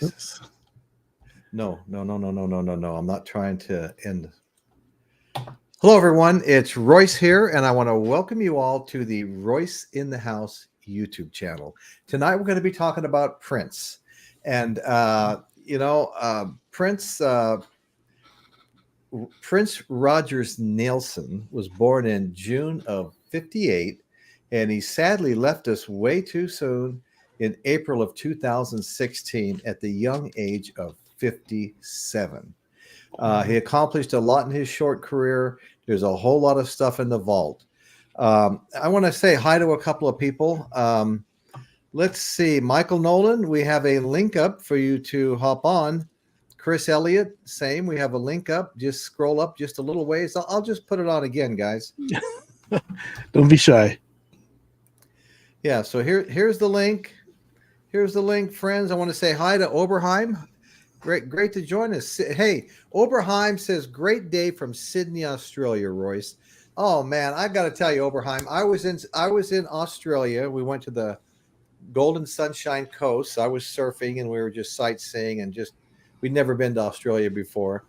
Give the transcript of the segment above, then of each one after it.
Jesus. No. I'm not trying to end. Hello, everyone. It's Royce here, and I want to welcome you all to the Royce in the House YouTube channel. Tonight, we're going to be talking about Prince. And, Prince Rogers Nelson was born in June of 58, and he sadly left us way too soon in April of 2016 at the young age of 57. He accomplished a lot in his short career. There's a whole lot of stuff in the vault. I want to say hi to a couple of people. Let's see. Michael Nolan, we have a link up for you to hop on. Chris Elliott, same. We have a link up. Just scroll up just a little ways. I'll just put it on again, guys. Don't be shy. Yeah, so here's the link. Here's the link, friends. I want to say hi to Oberheim. Great to join us. Hey, Oberheim says, great day from Sydney, Australia, Royce. Oh man, I got to tell you, Oberheim, I was in Australia. We went to the Golden Sunshine Coast. I was surfing and we were just sightseeing and we'd never been to Australia before.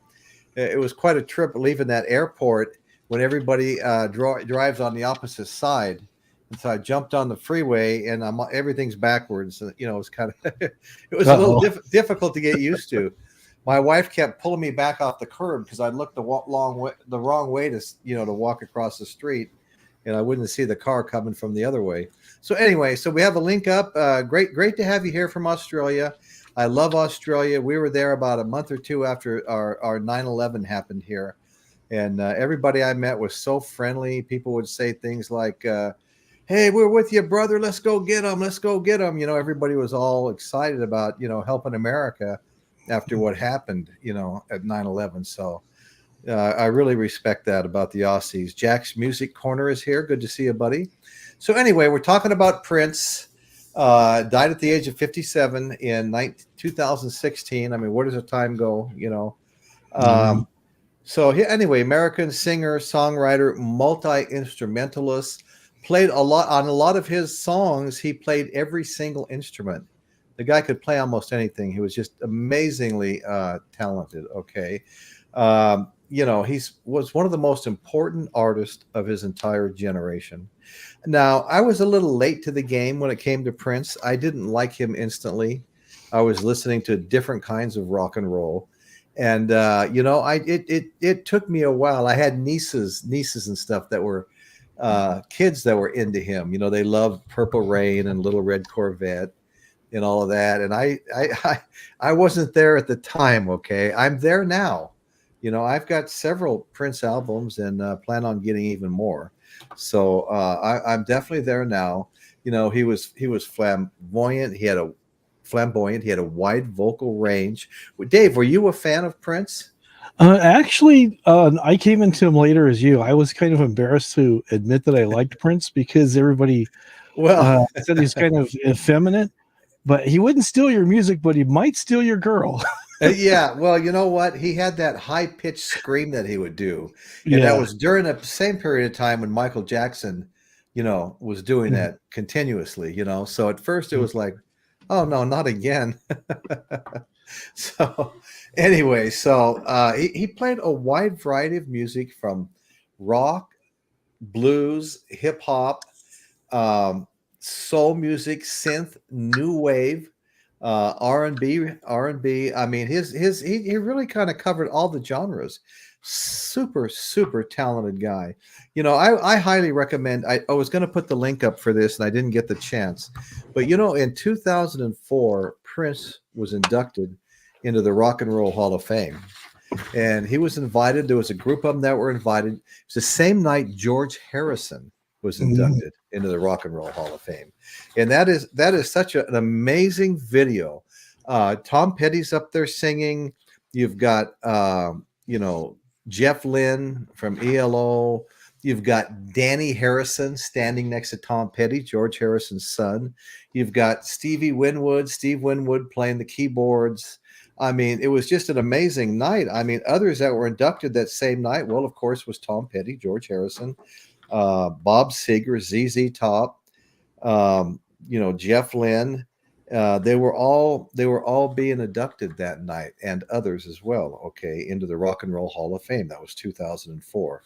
It was quite a trip leaving that airport when everybody drives on the opposite side. And so I jumped on the freeway and everything's backwards. You know, it was kind of, it was a little difficult to get used to. My wife kept pulling me back off the curb because I looked the wrong way to walk across the street, and I wouldn't see the car coming from the other way. So anyway, so we have a link up. Great to have you here from Australia. I love Australia. We were there about a month or two after our 9/11 happened here, and everybody I met was so friendly. People would say things like, hey, we're with you, brother. Let's go get them. Let's go get them. You know, everybody was all excited about, helping America after what happened, at 9/11. So I really respect that about the Aussies. Jack's Music Corner is here. Good to see you, buddy. So anyway, we're talking about Prince. Died at the age of 57 in 2016. I mean, where does the time go, So anyway, American singer, songwriter, multi-instrumentalist. Played a lot of his songs. He played every single instrument. The guy could play almost anything. He was just amazingly talented. Okay. He was one of the most important artists of his entire generation. Now, I was a little late to the game when it came to Prince. I didn't like him instantly. I was listening to different kinds of rock and roll. And, it took me a while. I had nieces and stuff that were kids that were into him. They loved Purple Rain and Little Red Corvette and all of that. And I wasn't there at the time. Okay. I'm there now. I've got several Prince albums and plan on getting even more. So I'm definitely there now. He was flamboyant. He had a wide vocal range. Dave, were you a fan of Prince? Actually, I came into him later as you. I was kind of embarrassed to admit that I liked Prince because everybody said he's kind of effeminate, but he wouldn't steal your music, but he might steal your girl. Yeah, well, you know what? He had that high-pitched scream that he would do. And that was during the same period of time when Michael Jackson, was doing that continuously, So at first it was like, oh, no, not again. So anyway, he played a wide variety of music from rock, blues, hip hop, soul music, synth, new wave, R&B. I mean, he really kind of covered all the genres. Super, super talented guy. I highly recommend. I was going to put the link up for this and I didn't get the chance, but in 2004, Prince was inducted into the Rock and Roll Hall of Fame. And he was invited. There was a group of them that were invited. It's the same night George Harrison was inducted into the Rock and Roll Hall of Fame. And that is such an amazing video. Tom Petty's up there singing. You've got, Jeff Lynne from ELO. You've got Danny Harrison standing next to Tom Petty, George Harrison's son. You've got Steve Winwood playing the keyboards. I mean, it was just an amazing night. I mean, others that were inducted that same night, well, of course, was Tom Petty, George Harrison, Bob Seger, ZZ Top, Jeff Lynne, They were all being inducted that night, and others as well. Okay, into the Rock and Roll Hall of Fame. That was 2004.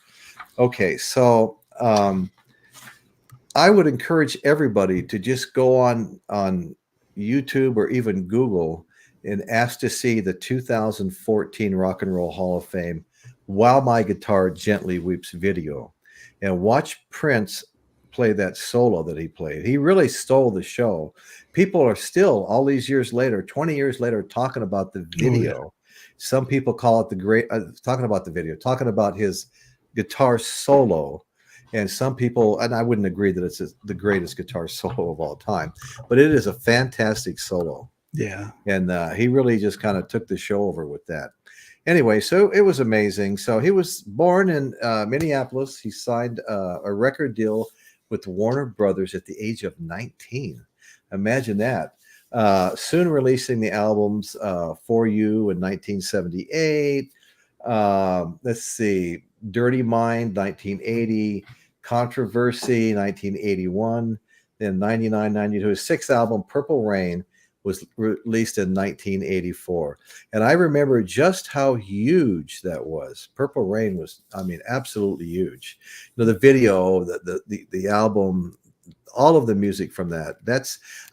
Okay, so I would encourage everybody to just go on YouTube or even Google and ask to see the 2014 Rock and Roll Hall of Fame "While My Guitar Gently Weeps" video, and watch Prince play that solo that he played. He really stole the show. People are still, all these years later, 20 years later, talking about the video. Oh, yeah. Some people call it the great, talking about the video, talking about his guitar solo. And some people, and I wouldn't agree that it's the greatest guitar solo of all time, but it is a fantastic solo. Yeah. And he really just kind of took the show over with that. Anyway, so it was amazing. So he was born in Minneapolis. He signed a record deal with Warner Brothers at the age of 19. Imagine that. Soon releasing the albums For You in 1978. Let's see, Dirty Mind, 1980. Controversy, 1981. Then 99, 92. His sixth album, Purple Rain, was released in 1984. And I remember just how huge that was. Purple Rain was, I mean, absolutely huge. You know, the video, the album, all of the music from that.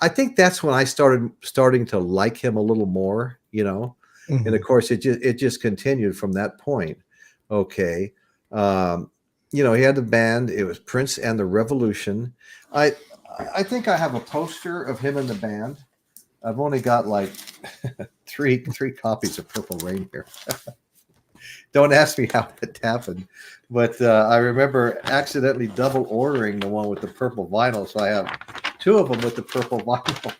I think that's when I starting to like him a little more, you know. Mm-hmm. And of course it just continued from that point. Okay. You know, he had the band, it was Prince and the Revolution. I think I have a poster of him in the band. I've only got like three copies of Purple Rain here. Don't ask me how that happened, but I remember accidentally double ordering the one with the purple vinyl, so I have two of them with the purple vinyl.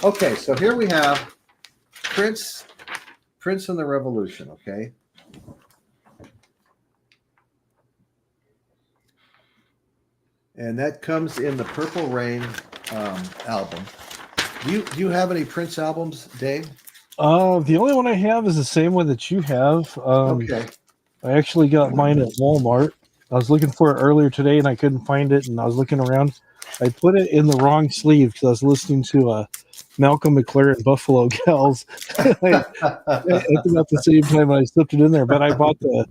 Okay, so here we have Prince and the Revolution. Okay. And that comes in the Purple Rain album. Do you have any Prince albums, Dave? The only one I have is the same one that you have. Okay. I actually got mine at Walmart. I was looking for it earlier today and I couldn't find it, and I was looking around. I put it in the wrong sleeve because I was listening to Malcolm McLaren Buffalo Gals at about the same time I slipped it in there, but I bought the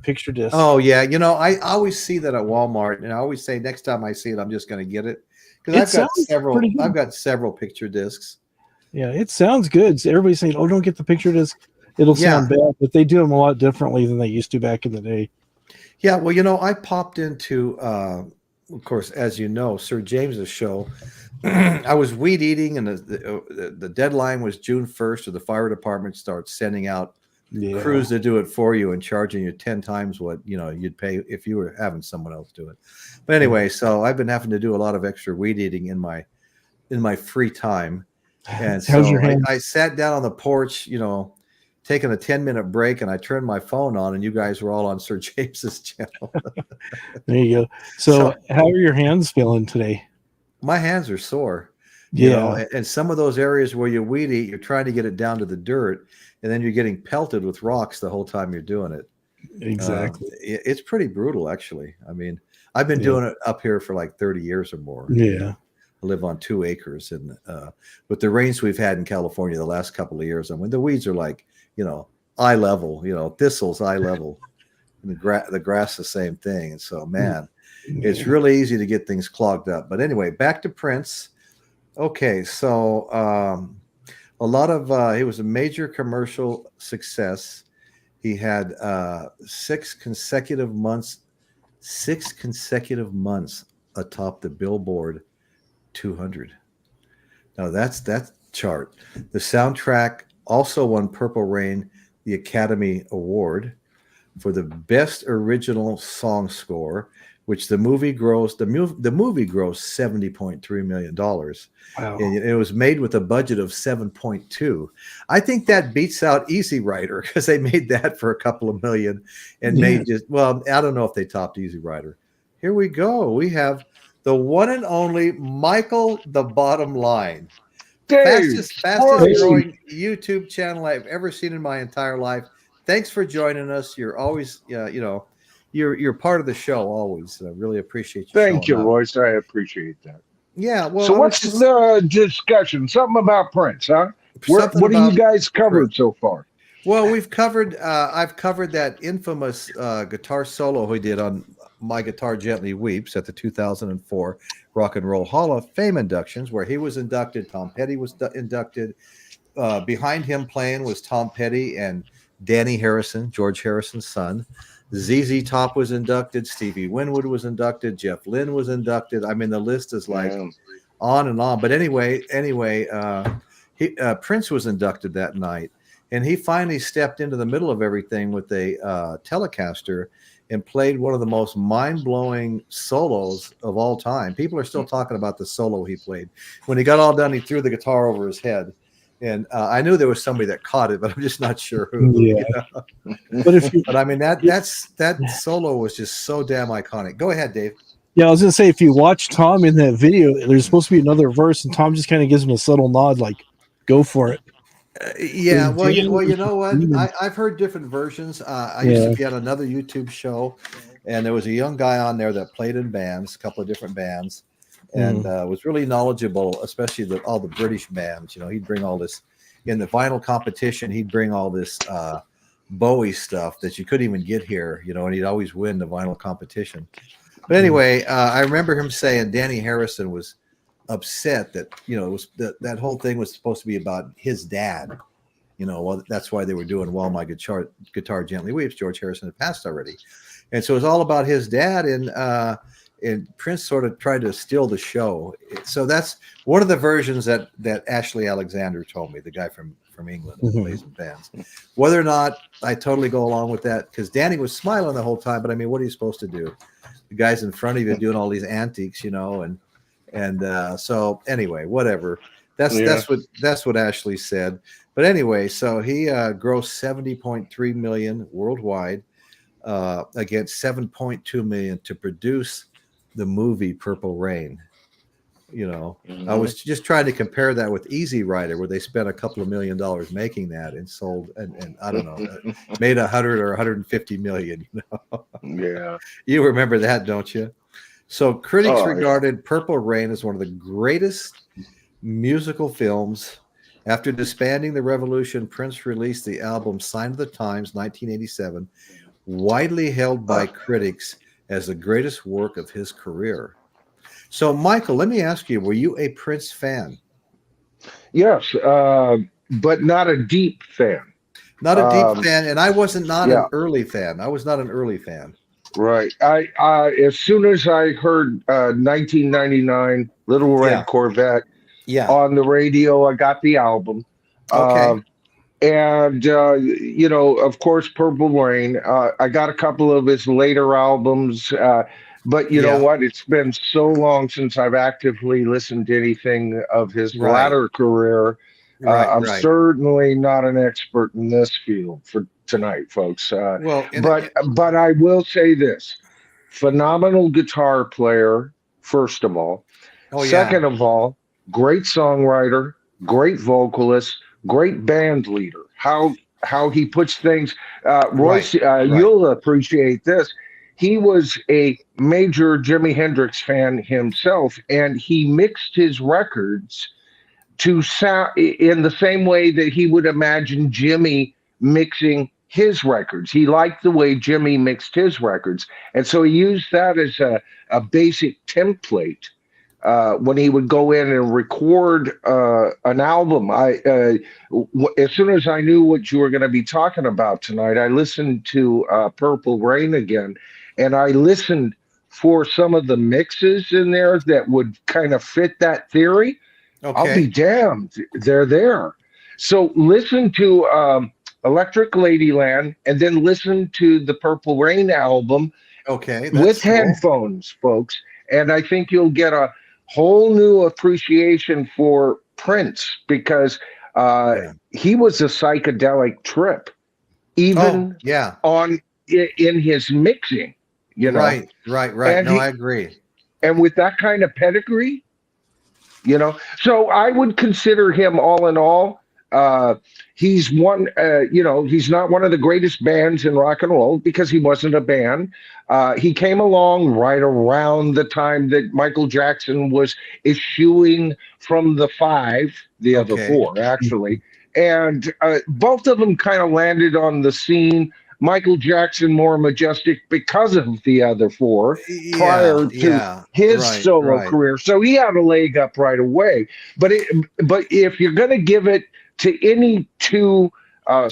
picture disc. Oh yeah, you know, I always see that at Walmart, and I always say next time I see it, I'm just going to get it because I've got several picture discs. Yeah, it sounds good. So everybody's saying, "Oh, don't get the picture disc; it'll sound bad." But they do them a lot differently than they used to back in the day. Yeah, well, you know, I popped into, of course, as you know, Sir James's show. I was weed eating, and the deadline was June 1st, or the fire department starts sending out crews to do it for you and charging you 10 times what you'd pay if you were having someone else do it. But anyway, so I've been having to do a lot of extra weed eating in my free time. And so I sat down on the porch, you know, taking a 10-minute break, and I turned my phone on, and you guys were all on Sir James's channel. There you go. So how are your hands feeling today? My hands are sore. You know, and some of those areas where you weed eat, you're trying to get it down to the dirt, and then you're getting pelted with rocks the whole time you're doing it. Exactly. It's pretty brutal, actually. I mean, I've been doing it up here for like 30 years or more. Yeah. I live on 2 acres, and with the rains we've had in California the last couple of years, I mean, the weeds are like, you know, eye level, you know, thistles eye level, and the grass the same thing. And so, man, it's really easy to get things clogged up. But anyway, back to Prince. Okay, so a lot of he was a major commercial success. He had 6 consecutive months atop the Billboard 200. Now that's that chart. The soundtrack also won Purple Rain the Academy Award for the best original song score, which the movie grossed $70.3 million. Wow. And it was made with a budget of 7.2. I think that beats out Easy Rider, because they made that for a couple of million and made just, well, I don't know if they topped Easy Rider. Here we go. We have the one and only Michael the Bottom Line. Fastest growing YouTube channel I've ever seen in my entire life. Thanks for joining us. You're always, you know, you're part of the show always. I really appreciate you. Thank you, Royce. I appreciate that. Yeah, well, So what's the discussion? Something about Prince, huh? What do you guys covered so far? Well, we've covered. I've covered that infamous guitar solo he did on "My Guitar Gently Weeps" at the 2004 Rock and Roll Hall of Fame inductions, where he was inducted. Tom Petty was inducted. Behind him playing was Tom Petty and Danny Harrison, George Harrison's son. ZZ Top was inducted. Stevie Winwood was inducted. Jeff Lynne was inducted. I mean, the list is like on and on. But anyway, Prince was inducted that night. And he finally stepped into the middle of everything with a Telecaster and played one of the most mind-blowing solos of all time. People are still talking about the solo he played. When he got all done, he threw the guitar over his head. And I knew there was somebody that caught it, but I'm just not sure who. Yeah. You know? But I mean, that solo was just so damn iconic. Go ahead, Dave. Yeah, I was going to say, if you watch Tom in that video, there's supposed to be another verse, and Tom just kind of gives him a subtle nod, like, go for it. Yeah, well, you know what? I've heard different versions. I used to be on another YouTube show, and there was a young guy on there that played in bands, a couple of different bands, and was really knowledgeable, especially all the British bands. You know, he'd bring all this in the vinyl competition. He'd bring all this Bowie stuff that you couldn't even get here. You know, and he'd always win the vinyl competition. But anyway, I remember him saying Danny Harrison was upset that, you know, it was that whole thing was supposed to be about his dad. You know, well, that's why they were doing "While My Guitar Gently Weeps." George Harrison had passed already, and so it was all about his dad. And Prince sort of tried to steal the show. So that's one of the versions that Ashley Alexander told me, the guy from England who plays in bands. Whether or not I totally go along with that, because Danny was smiling the whole time, but I mean, what are you supposed to do? The guy's in front of you doing all these antiques, you know, and so anyway, whatever. That's what Ashley said. But anyway, so he grossed $70.3 million worldwide against $7.2 million to produce the movie Purple Rain. You know, I was just trying to compare that with Easy Rider, where they spent a couple of $1 million making that and sold and I don't know, made 100 or 150 million. You know? Yeah, you remember that, don't you? So critics regarded Purple Rain as one of the greatest musical films. After disbanding the Revolution, Prince released the album Sign of the Times, 1987, widely held by critics as the greatest work of his career. So, Michael, let me ask you, were you a Prince fan? Yes, but not a deep fan. Not a deep fan, and I wasn't an early fan. I was not an early fan. Right. I as soon as I heard 1999 Little Red Corvette on the radio, I got the album. Okay. And you know, of course, Purple Rain. I got a couple of his later albums, but you know what? It's been so long since I've actively listened to anything of his latter career. I'm certainly not an expert in this field for tonight, folks. But I will say this: phenomenal guitar player, first of all. Second of all, great songwriter, great vocalist, great band leader. How he puts things. Royce, you'll appreciate this. He was a major Jimi Hendrix fan himself, and he mixed his records to sound in the same way that he would imagine Jimmy mixing his records. He liked the way Jimmy mixed his records. And so he used that as a basic template when he would go in and record an album. As soon as I knew what you were going to be talking about tonight, I listened to Purple Rain again, and I listened for some of the mixes in there that would kind of fit that theory. Okay. I'll be damned, they're there. So listen to Electric Ladyland, and then listen to the Purple Rain album with headphones, folks. And I think you'll get a whole new appreciation for Prince, because he was a psychedelic trip, even in his mixing. You know? Right. And I agree. And with that kind of pedigree, you know, so I would consider him all in all He's one, he's not one of the greatest bands in rock and roll because he wasn't a band. He came along right around the time that Michael Jackson was eschewing from the five, the other four, actually. And both of them kind of landed on the scene. Michael Jackson more majestic because of the other four prior to his solo career. So he had a leg up right away. But if you're going to give it to any two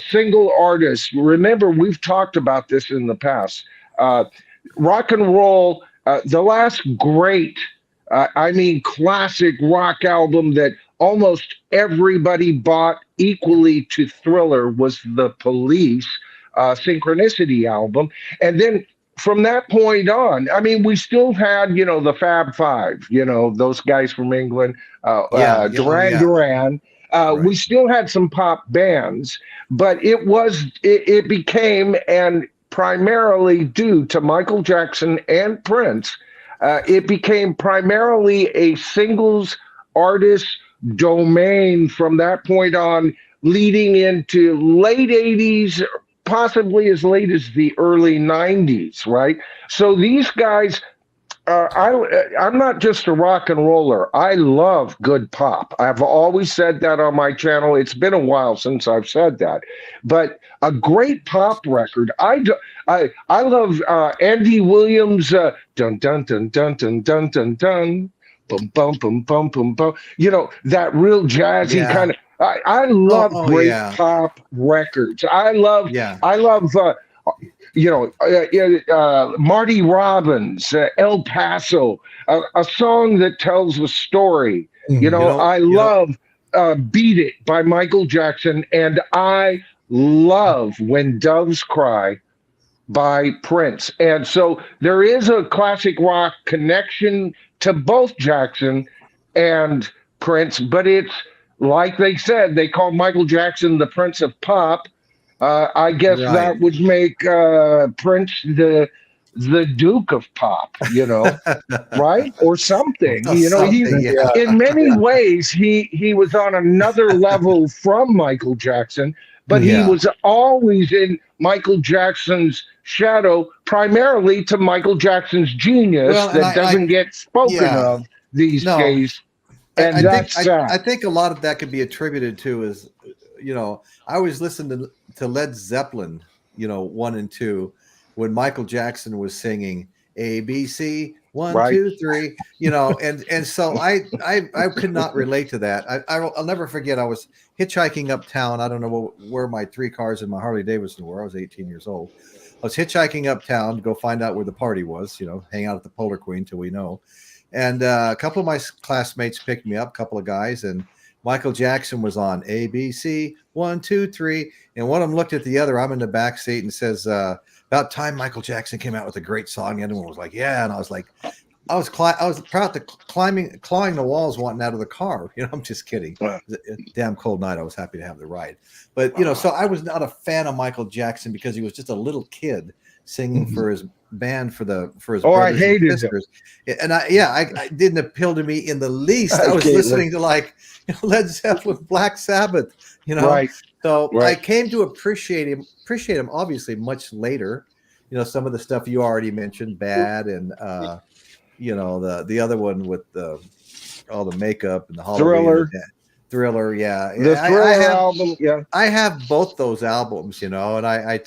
single artists, remember, we've talked about this in the past. Rock and roll, the last great, classic rock album that almost everybody bought equally to Thriller was the Police Synchronicity album. And then from that point on, we still had, the Fab Five, those guys from England, Duran. We still had some pop bands, but it became, and primarily due to Michael Jackson and Prince, it became primarily a singles artist domain from that point on, leading into late 80s, possibly as late as the early 90s, right? So these guys, I'm not just a rock and roller. I love good pop. I've always said that on my channel. It's been a while since I've said that. But a great pop record. I love Andy Williams, dun dun dun dun dun dun dun dun, bum bum bum bum bum bum. That real jazzy kind of. I love great pop records. I love Marty Robbins, El Paso, a song that tells a story. I love Beat It by Michael Jackson, and I love When Doves Cry by Prince. And so there is a classic rock connection to both Jackson and Prince, but it's like they said, they called Michael Jackson the Prince of Pop. I guess that would make Prince the Duke of Pop, right? Or something. In many ways, he was on another level from Michael Jackson, but he was always in Michael Jackson's shadow, primarily to Michael Jackson's genius that doesn't get spoken of these days. And I think a lot of that could be attributed to is, I always listened to Led Zeppelin, 1 and 2, when Michael Jackson was singing ABC 1, 2, 3, and so I could not relate to that. I'll never forget. I was hitchhiking uptown. I don't know where my 3 cars and my Harley Davidson were. I was 18 years old. I was hitchhiking uptown to go find out where the party was. Hang out at the Polar Queen till we know. And a couple of my classmates picked me up, a couple of guys, and Michael Jackson was on ABC 1, 2, 3, and one of them looked at the other. I'm in the back seat and says, "About time Michael Jackson came out with a great song." And everyone was like, "Yeah," and I was like, I was proud to clawing the walls, wanting out of the car. I'm just kidding. Wow. It was a damn cold night. I was happy to have the ride, but so I was not a fan of Michael Jackson because he was just a little kid singing for his band for his brothers I hated and sisters. And I didn't appeal to me in the least. I was listening to Led Zeppelin, Black Sabbath, Right. So I came to appreciate him obviously much later. Some of the stuff you already mentioned, Bad, and the other one with all the makeup and the Halloween. Thriller, yeah. The Thriller album, yeah. I have both those albums, and I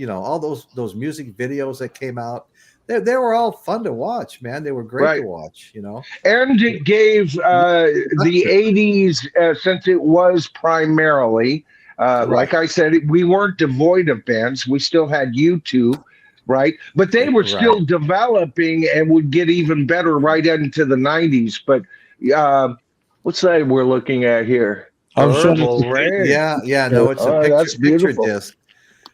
all those music videos that came out, they were all fun to watch, man. They were great to watch, And it gave the 80s, since it was primarily, like I said, we weren't devoid of bands. We still had U2, right? But they were still developing and would get even better right into the 90s. But what's that we're looking at here? Purplerain. No, it's a picture disc.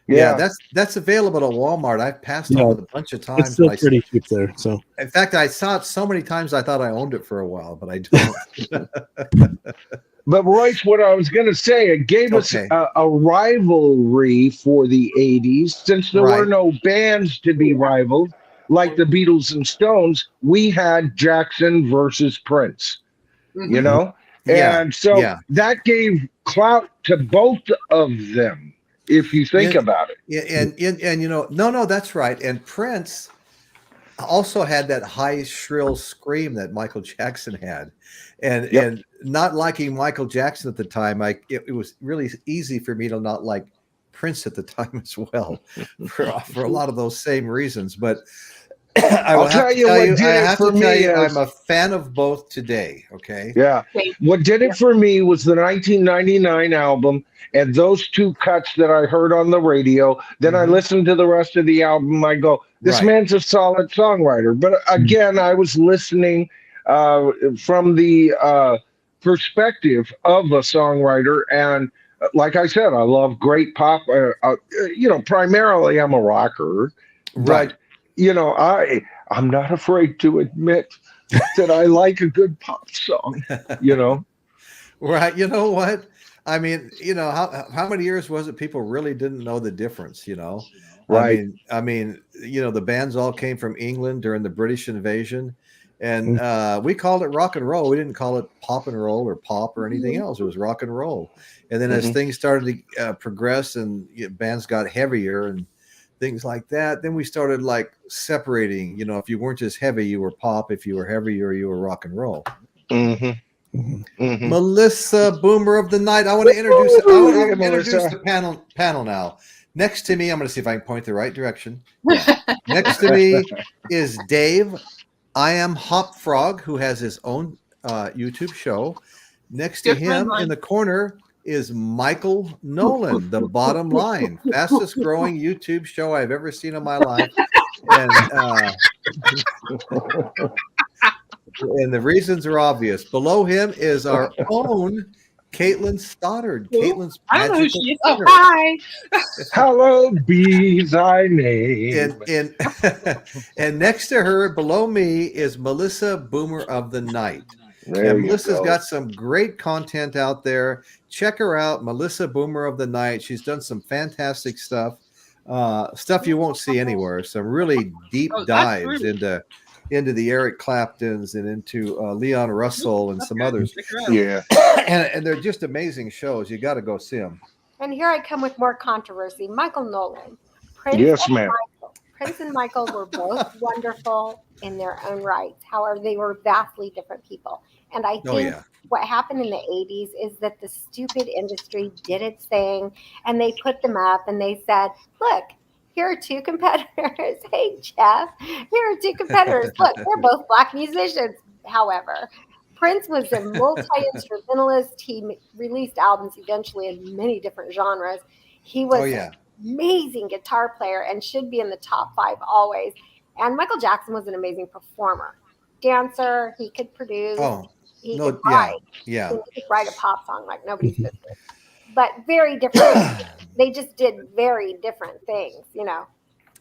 Yeah, that's available at Walmart. I've passed on it a bunch of times. It's still pretty cheap there. So, in fact, I saw it so many times I thought I owned it for a while, but I don't. But Royce, what I was going to say, it gave us a rivalry for the 80s. Since there were no bands to be rivaled, like the Beatles and Stones, we had Jackson versus Prince. And so that gave clout to both of them, if you think about it. And no, that's right. And Prince also had that high, shrill scream that Michael Jackson had. And not liking Michael Jackson at the time, it was really easy for me to not like Prince at the time as well, for a lot of those same reasons. But I have to tell you, I'm a fan of both today. Okay. Yeah. What did it for me was the 1999 album and those two cuts that I heard on the radio. Then I listened to the rest of the album. I go, this man's a solid songwriter. But again, I was listening from the perspective of a songwriter. And like I said, I love great pop. Primarily I'm a rocker. Right. But, I'm not afraid to admit that I like a good pop song, Right. You know what? I mean, how many years was it people really didn't know the difference, Right. I mean, the bands all came from England during the British invasion, and we called it rock and roll. We didn't call it pop and roll or pop or anything else. It was rock and roll. And then as things started to progress and bands got heavier and things like that, then we started like separating, if you weren't as heavy, you were pop. If you were heavier, you were rock and roll. Melissa, Boomer of the Night. I want to introduce the panel now. Next to me, I'm going to see if I can point the right direction. Next to me is Dave. I am Hop Frog, who has his own YouTube show. Next to him in the corner is Michael Nolan, The Bottom Line, fastest growing YouTube show I've ever seen in my life. And the reasons are obvious. Below him is our own Caitlin Stoddard. Caitlin's I don't know who she is. Oh, hi. Hello, be thy name. And next to her, below me, is Melissa, Boomer of the Night. And Melissa's got some great content out there. Check her out, Melissa, Boomer of the Night. She's done some fantastic stuff. Stuff you won't see anywhere. Some really deep dives into the Eric Claptons and into Leon Russell and some others. Yeah. And they're just amazing shows. You got to go see them. And here I come with more controversy. Michael Nolan. Yes, ma'am. Prince and Michael were both wonderful in their own rights. However, they were vastly different people. And I think what happened in the 80s is that the stupid industry did its thing and they put them up and they said, look, here are two competitors. Hey, Jeff, here are two competitors. Look, they're both Black musicians. However, Prince was a multi-instrumentalist. He released albums eventually in many different genres. He was an amazing guitar player and should be in the top 5 always. And Michael Jackson was an amazing performer. Dancer, he could produce. He could write. He could write a pop song like nobody's business. But very different. They just did very different things,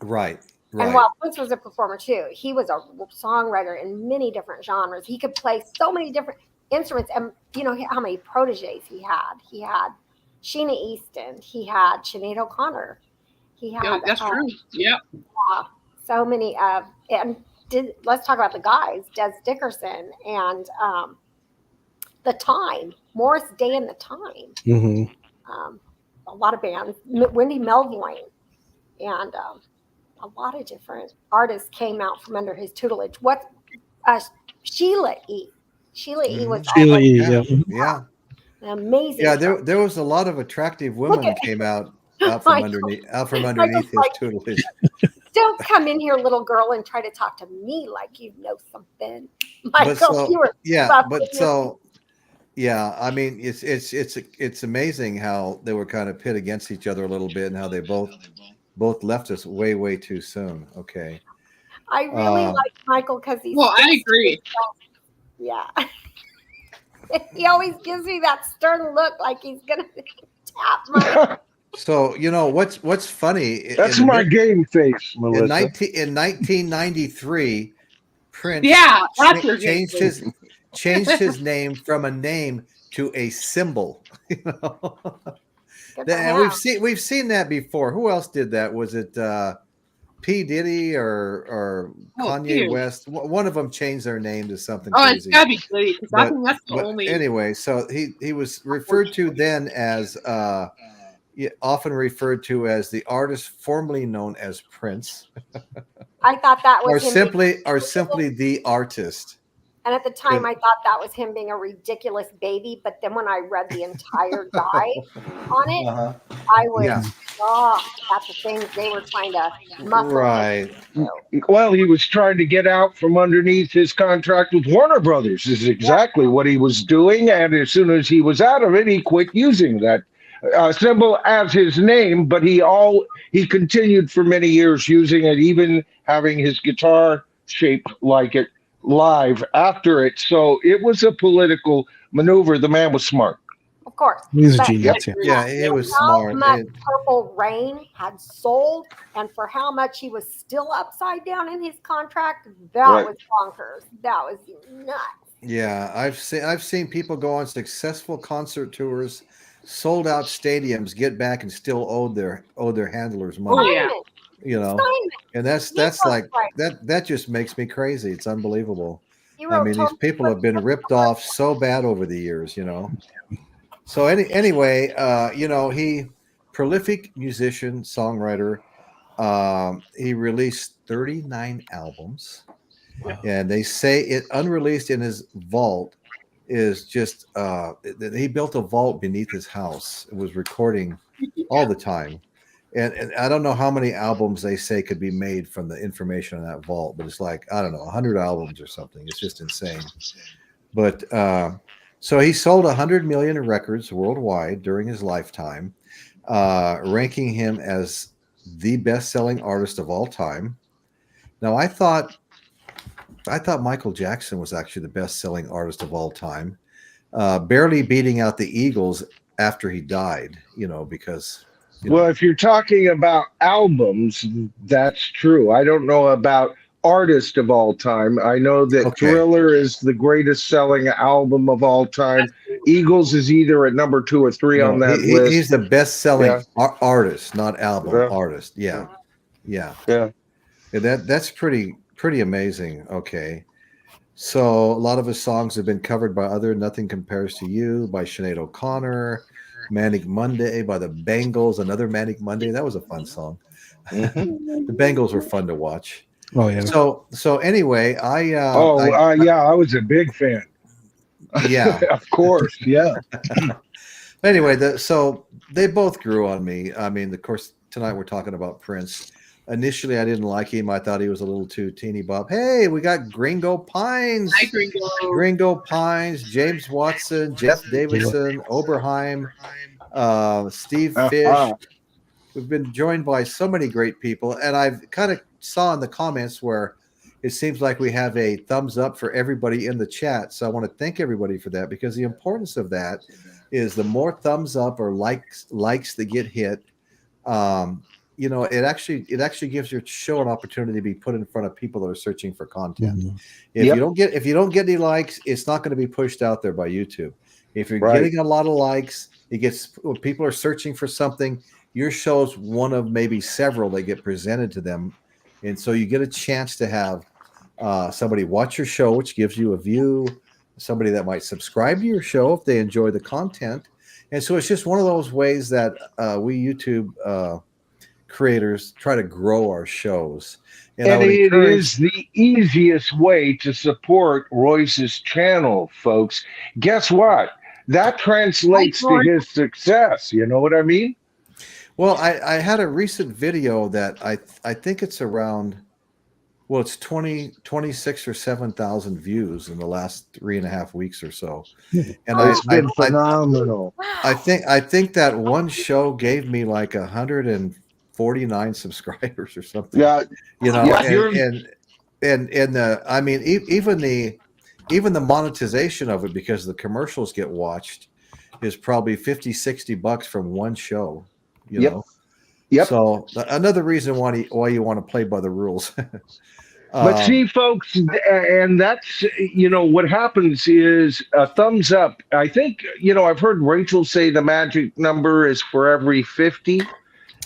Right. And while Prince was a performer too, he was a songwriter in many different genres. He could play so many different instruments. And how many proteges he had. He had Sheena Easton. He had Sinead O'Connor. He had. That's true. Yeah. So many let's talk about the guys, Des Dickerson and The Time, Morris Day and The Time. A lot of bands, Wendy Melvoin, and a lot of different artists came out from under his tutelage. Sheila E. Sheila E. was amazing. Yeah, there was a lot of attractive women came out from underneath his tutelage. Don't come in here, little girl, and try to talk to me like you know something, Michael. I mean, it's amazing how they were kind of pit against each other a little bit, and how they both left us way too soon. Okay. I really like Michael because he's. Well, I agree. Yeah. He always gives me that stern look, like he's gonna tap my. So what's funny? That's my game face, Melissa. In 1993, Prince changed his name from a name to a symbol. And we've seen that before. Who else did that? Was it P. Diddy or Kanye West. One of them changed their name to something crazy. It's gotta be Diddy because I think that's the only. Anyway, so he was referred to then as often referred to as the artist formerly known as Prince. I thought that was simply the artist. And at the time, I thought that was him being a ridiculous baby. But then when I read the entire guide on it, I was shocked at the things they were trying to muffle. Right. Well, he was trying to get out from underneath his contract with Warner Brothers. Is exactly what he was doing. And as soon as he was out of it, he quit using that symbol as his name. But he continued for many years using it, even having his guitar shaped like it live after it. So it was a political maneuver. The man was smart. Of course. He's a genius. Yeah, it was smart. How much Purple Rain had sold and for how much he was still upside down in his contract, that was bonkers. That was nuts. Yeah, I've seen people go on successful concert tours, sold out stadiums, get back and still owe their handlers money. Oh, yeah. You know, and that's like that just makes me crazy. It's unbelievable. I mean, these people have been ripped off so bad over the years, you know. So anyway, you know, he prolific musician, songwriter. He released 39 albums, and they say it unreleased in his vault is just he built a vault beneath his house. It was recording all the time. And I don't know how many albums they say could be made from the information in that vault, but it's like, I don't know, 100 albums or something. It's just insane. But so he sold 100 million records worldwide during his lifetime, ranking him as the best-selling artist of all time. Now, I thought Michael Jackson was actually the best-selling artist of all time, barely beating out the Eagles after he died, you know, because... Well, if you're talking about albums, that's true. I don't know about artist of all time. I know that Thriller is the greatest selling album of all time. Eagles is either at number 2 or 3 on that list. He's the best selling artist, not album artist. Yeah. That's pretty amazing. Okay. So a lot of his songs have been covered by other Nothing Compares to You by Sinead O'Connor. Manic Monday by the Bangles, another Manic Monday. That was a fun song. The Bangles were fun to watch. Oh yeah. So anyway, I was a big fan. Yeah, of course. Yeah. Anyway, so they both grew on me. I mean, of course, tonight we're talking about Prince. Initially, I didn't like him. I thought he was a little too teeny bop. Hey, we got Gringo Pines. Hi, Gringo. Gringo Pines, James Watson, Jeff Davidson, Oberheim, Steve Fish. We've been joined by so many great people. And I've kind of saw in the comments where it seems like we have a thumbs up for everybody in the chat. So I want to thank everybody for that, because the importance of that is the more thumbs up or likes that get hit, you know, it actually gives your show an opportunity to be put in front of people that are searching for content. If you don't get any likes, it's not going to be pushed out there by YouTube. If you're getting a lot of likes, when people are searching for something, your show's one of maybe several that get presented to them, and so you get a chance to have somebody watch your show, which gives you a view. Somebody that might subscribe to your show if they enjoy the content, and so it's just one of those ways that we YouTube creators try to grow our shows. And it is the easiest way to support Royce's channel, folks. Guess what? That translates to his success. You know what I mean? Well, I had a recent video that I think it's around, well, it's 26 or 7,000 views in the last 3.5 weeks or so. And it's been phenomenal. I think that one show gave me like 149 subscribers or something. Yeah, you know, and I mean, even the monetization of it, because the commercials get watched, is probably $50-$60 from one show. You know. Yep. So another reason why you want to play by the rules. But see, folks, and that's, you know, what happens is a thumbs up. I think, you know, I've heard Rachel say the magic number is for every 50.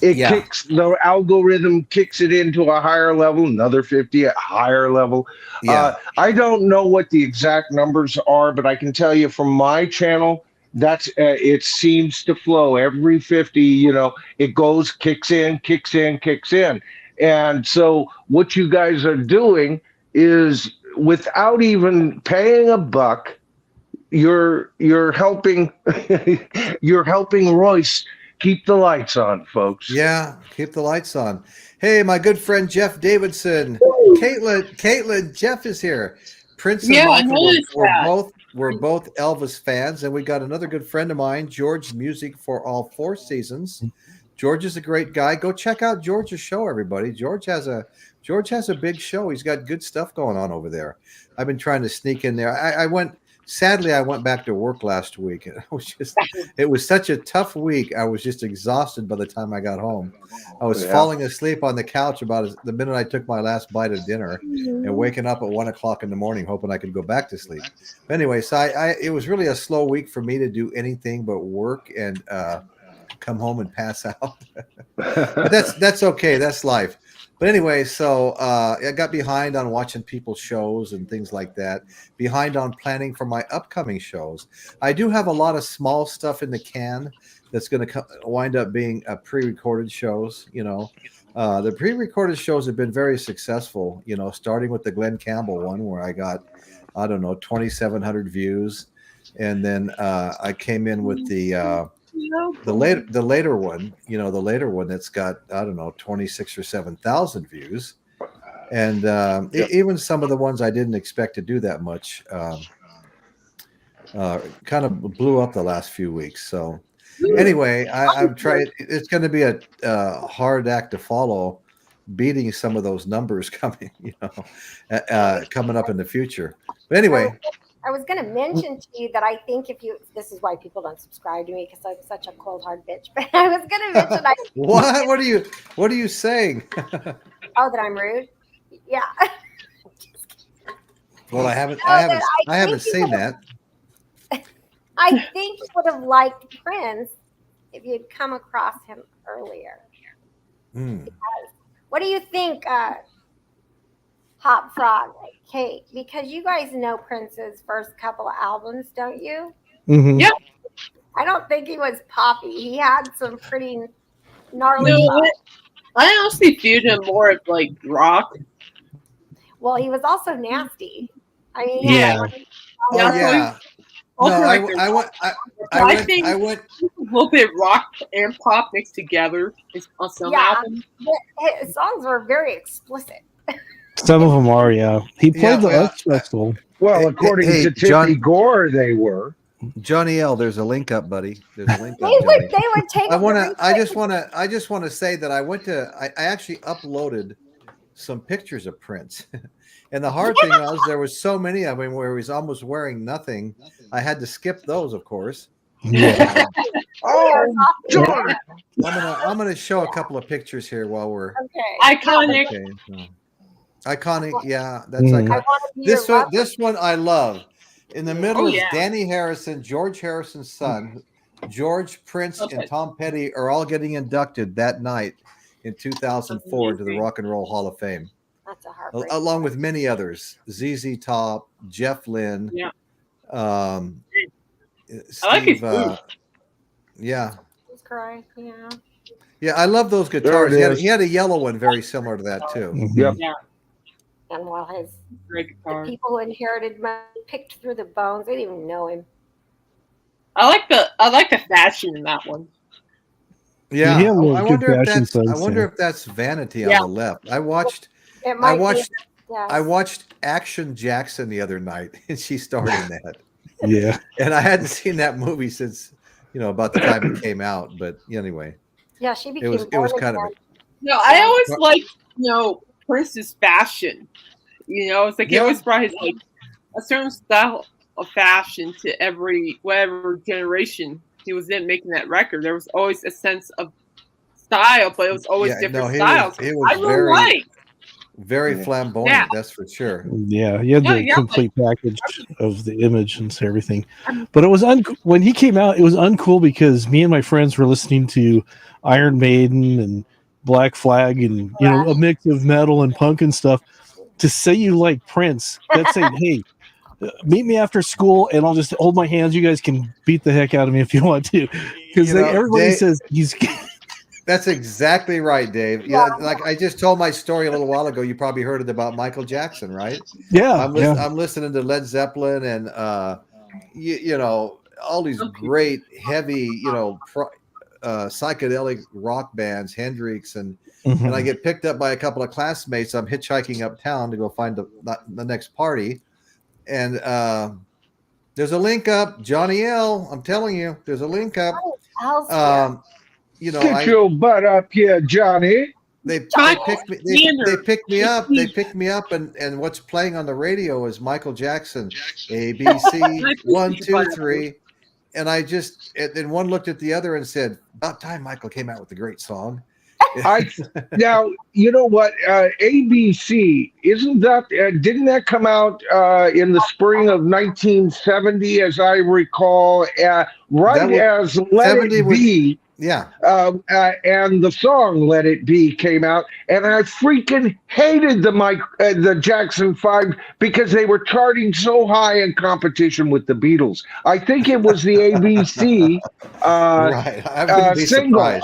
kicks the algorithm kicks it into a higher level, another 50 at higher level. I don't know what the exact numbers are, but I can tell you from my channel, that's it seems to flow every 50, it goes, kicks in. And so what you guys are doing is, without even paying a buck, you're helping you're helping Royce keep the lights on, folks. Yeah, keep the lights on. Hey, my good friend Jeff Davidson. Caitlin, Jeff is here. Prince and Michael, we're both Elvis fans, and we got another good friend of mine, George Music for All 4 Seasons. George is a great guy. Go check out George's show, everybody. George has a big show. He's got good stuff going on over there. I've been trying to sneak in there. Sadly, I went back to work last week. It was such a tough week. I was just exhausted by the time I got home. I was falling asleep on the couch about the minute I took my last bite of dinner, and waking up at 1 o'clock in the morning, hoping I could go back to sleep. But anyway, so it was really a slow week for me to do anything but work and come home and pass out. But that's okay. That's life. But anyway, so I got behind on watching people's shows and things like that, behind on planning for my upcoming shows. I do have a lot of small stuff in the can that's going to wind up being pre-recorded shows. The pre-recorded shows have been very successful, starting with the Glenn Campbell one where I got, 2,700 views. And then I came in with the later one, the later one that's got 26 or 7,000 views, and even some of the ones I didn't expect to do that much kind of blew up the last few weeks. So anyway, I'm trying. It's going to be a hard act to follow, beating some of those numbers coming coming up in the future. But anyway. I was going to mention to you that I think this is why people don't subscribe to me, because I'm such a cold hard bitch. But I was going to mention. What? What are you saying? Oh, that I'm rude? Yeah. Well, I haven't seen that. I think you would have liked Prince if you'd come across him earlier. What do you think, Hop Frog, Kate? Because you guys know Prince's first couple of albums, don't you? Mm-hmm. Yeah. I don't think he was poppy. He had some pretty gnarly stuff. I honestly viewed him more of like rock. Well, he was also nasty. I mean, I think a little bit rock and pop mixed together on some albums. His songs were very explicit. Some of them are, He played the Arts Festival. Well, according to Tiffany Gore, they were. Johnny L, there's a link up, buddy. There's a link up. They would take. I just want to say that I actually uploaded some pictures of Prince, and the hard thing was there was so many of them where he was almost wearing nothing. I had to skip those, of course. Yeah. John. I'm gonna show a couple of pictures here while we're iconic. Okay, so. Iconic, that's iconic. This one I love. In the middle is Danny Harrison, George Harrison's son. George, Prince, and Tom Petty are all getting inducted that night in 2004 to the Rock and Roll Hall of Fame. That's a heartbreak. Along with many others, ZZ Top, Jeff Lynne, Steve. I like his Yeah, I love those guitars. He had a yellow one very similar to that too. Yep. Yeah. And while the people who inherited money picked through the bones, they didn't even know him. I like the fashion in that one. Yeah, I wonder if that's Vanity on the left. I watched Action Jackson the other night, and she starred in that. Yeah, and I hadn't seen that movie since about the time it came out. But anyway, yeah, she became. It was kind of. I always liked Prince's fashion. It's like he always brought his a certain style of fashion to whatever generation he was in making that record. There was always a sense of style, but it was always different styles. It was very Very flamboyant, that's for sure. Yeah, he had the complete package of the image and everything. But it was when he came out, it was uncool because me and my friends were listening to Iron Maiden and Black Flag and a mix of metal and punk and stuff. To say you like Prince, that's saying, hey, meet me after school and I'll just hold my hands. You guys can beat the heck out of me if you want to, because everybody says he's. That's exactly right, Dave. Yeah, like I just told my story a little while ago. You probably heard it about Michael Jackson, right? Yeah, I'm listening to Led Zeppelin and all these great heavy, psychedelic rock bands, Hendrix, and I get picked up by a couple of classmates. I'm hitchhiking uptown to go find the next party, and there's a link up, Johnny L. I'm telling you, there's a link up. Get your butt up here, Johnny. They picked me up. They picked me up, and what's playing on the radio is Michael Jackson, ABC 1, 2, 3, and I just and one looked at the other and said, "About time Michael came out with a great song." Now you know what ABC isn't that? Didn't that come out in the spring of 1970, as I recall? Right as Let It Be. Yeah. And the song "Let It Be" came out, and I freaking hated the Jackson 5 because they were charting so high in competition with the Beatles. I think it was the ABC single. I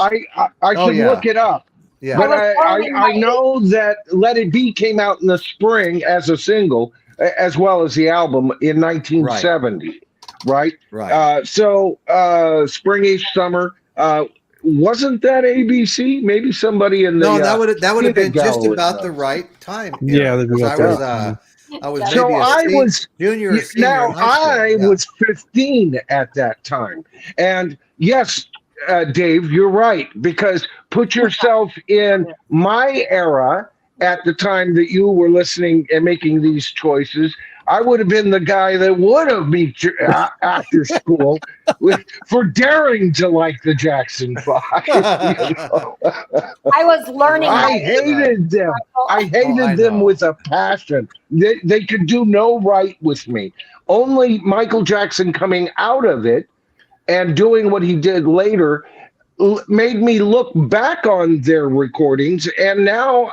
should look it up. Yeah. But I know that "Let It Be" came out in the spring as a single, as well as the album in 1970. Right. So springish summer. Wasn't that ABC? Maybe somebody in the that would have been just about the right time. Yeah, I was junior or senior. Now I was 15 at that time, and yes, Dave, you're right, because put yourself in my era at the time that you were listening and making these choices. I would have been the guy that would have beat you after school for daring to like the Jackson 5. I was learning. I hated them. I hated them with a passion. They could do no right with me. Only Michael Jackson coming out of it and doing what he did later made me look back on their recordings, and now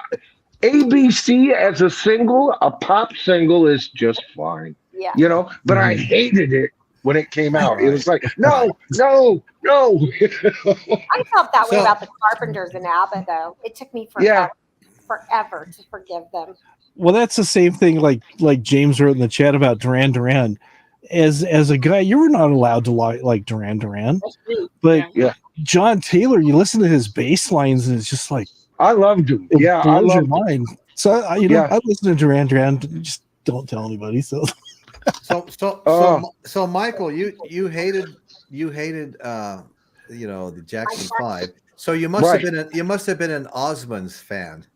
ABC as a single, a pop single, is just fine. Yeah. But I hated it when it came out. It was like, no. I felt that way about the Carpenters and ABBA, though. It took me forever to forgive them. Well, that's the same thing like James wrote in the chat about Duran Duran. As a guy, you were not allowed to like Duran Duran. But John Taylor, you listen to his bass lines and it's just like, I loved him. Yeah, I loved your mind. So I listen to Duran Duran. Just don't tell anybody. So Michael, you hated the Jackson 5. So you must have been an Osmonds fan.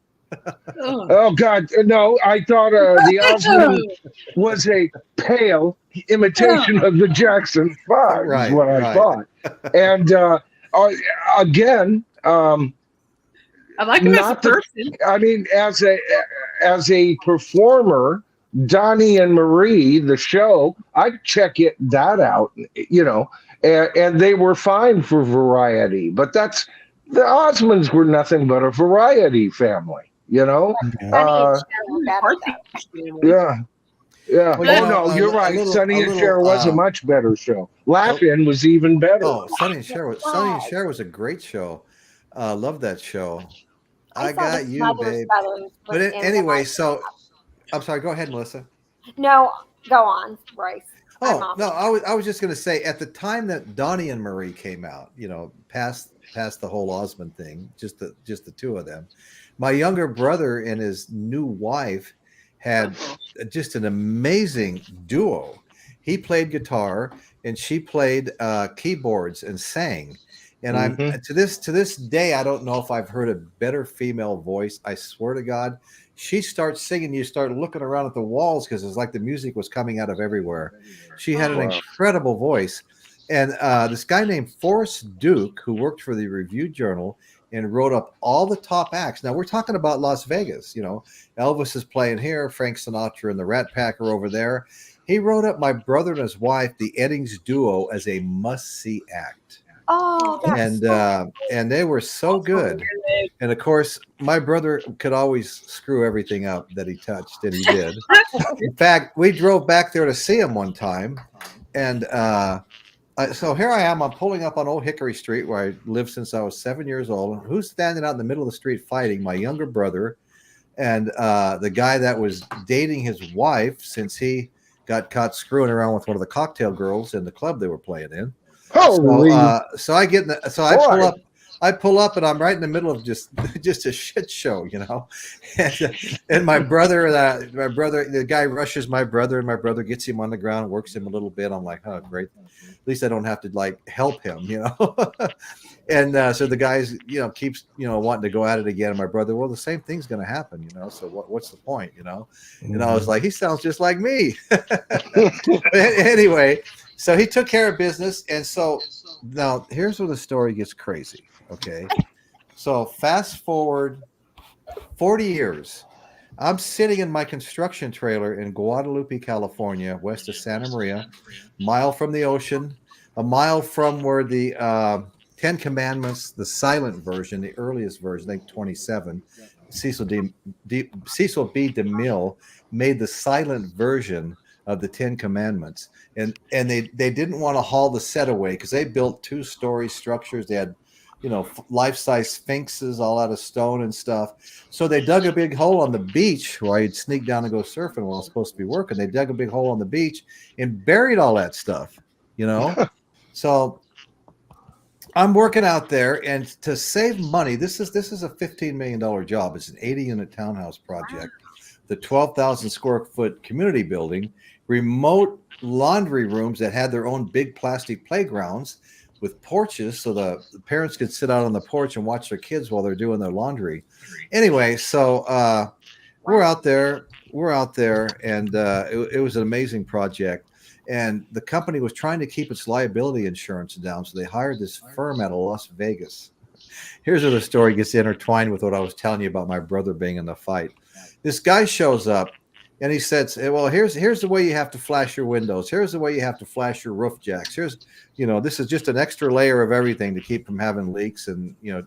Oh God, no! I thought the Osmond was a pale imitation of the Jackson 5. Is what I thought. And again. I like him as a person. I mean, as a performer, Donnie and Marie, the show, I'd check that out, and they were fine for variety. But the Osmonds were nothing but a variety family, Yeah. Well, you're right. Sonny and Cher was a much better show. Laugh-In was even better. Oh, Sonny and Cher was a great show. Love that show. I got you, babe. But anyway, so I'm sorry. Go ahead, Melissa. No, go on, Bryce. Oh no, I was just going to say at the time that Donnie and Marie came out, past the whole Osmond thing, just the two of them. My younger brother and his new wife had just an amazing duo. He played guitar and she played keyboards and sang. And I'm to this day, I don't know if I've heard a better female voice. I swear to God, she starts singing. You start looking around at the walls because it's like the music was coming out of everywhere. She had an incredible voice. And this guy named Forrest Duke, who worked for the Review Journal, and wrote up all the top acts. Now we're talking about Las Vegas. You know, Elvis is playing here, Frank Sinatra and the Rat Pack are over there. He wrote up my brother and his wife, the Eddings Duo, as a must-see act. Oh, that's and they were so good. And of course, my brother could always screw everything up that he touched, and he did. In fact, we drove back there to see him one time, and so here I am. I'm pulling up on Old Hickory Street, where I lived since I was 7 years old. Who's standing out in the middle of the street fighting? My younger brother, and the guy that was dating his wife, since he got caught screwing around with one of the cocktail girls in the club they were playing in. So I get in the, I pull up, and I'm right in the middle of just a shit show, you know. And my brother, the guy rushes my brother, and my brother gets him on the ground, works him a little bit. I'm like, oh, great. At least I don't have to like help him, you know. And so the guy's, you know, keeps, you know, wanting to go at it again. And my brother, well, the same thing's going to happen, you know. So what's the point, you know? And I was like, he sounds just like me. Anyway, so he took care of business, and so now here's where the story gets crazy. Okay, so fast forward 40 years. I'm sitting in my construction trailer in Guadalupe, California, west of Santa Maria, a mile from the ocean, a mile from where the Ten Commandments, the silent version, the earliest version, I think 27, Cecil B. DeMille made the silent version of the Ten Commandments. And they didn't want to haul the set away because they built 2-story structures. They had, you know, life-size sphinxes all out of stone and stuff. So they dug a big hole on the beach where I'd sneak down and go surfing while I was supposed to be working. They dug a big hole on the beach and buried all that stuff, you know. So I'm working out there, and to save money, this is a $15 million job. It's an 80-unit townhouse project, the 12,000 square foot community building, remote laundry rooms that had their own big plastic playgrounds with porches, so the parents could sit out on the porch and watch their kids while they're doing their laundry. Anyway, so we're out there, and it was an amazing project. And the company was trying to keep its liability insurance down, so they hired this firm out of Las Vegas. Here's where the story gets intertwined with what I was telling you about my brother being in the fight. This guy shows up, and he says, well, here's the way you have to flash your windows. Here's the way you have to flash your roof jacks. Here's, you know, this is just an extra layer of everything to keep from having leaks and, you know,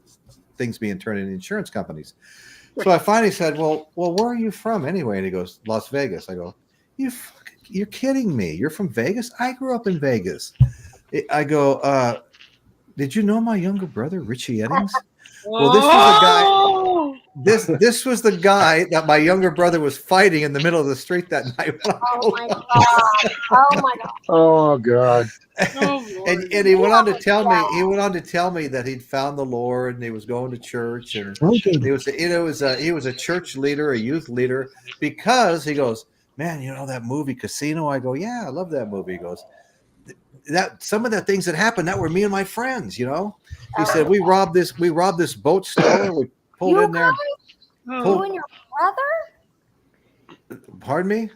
things being turned into insurance companies. So I finally said, well, where are you from anyway? And he goes, Las Vegas. I go, you're kidding me. You're from Vegas? I grew up in Vegas. I go, did you know my younger brother, Richie Eddings? Well, this was a guy. This was the guy that my younger brother was fighting in the middle of the street that night. Oh my god! Oh my god! Oh god! And he went on to tell me. He went on to tell me that he'd found the Lord and he was going to church, and he was a church leader, a youth leader, because he goes, man, you know that movie Casino? I go, yeah, I love that movie. He goes, that some of the things that happened, that were me and my friends, you know. He said, we robbed this boat store. We pulled in there. You and your brother? Pardon me?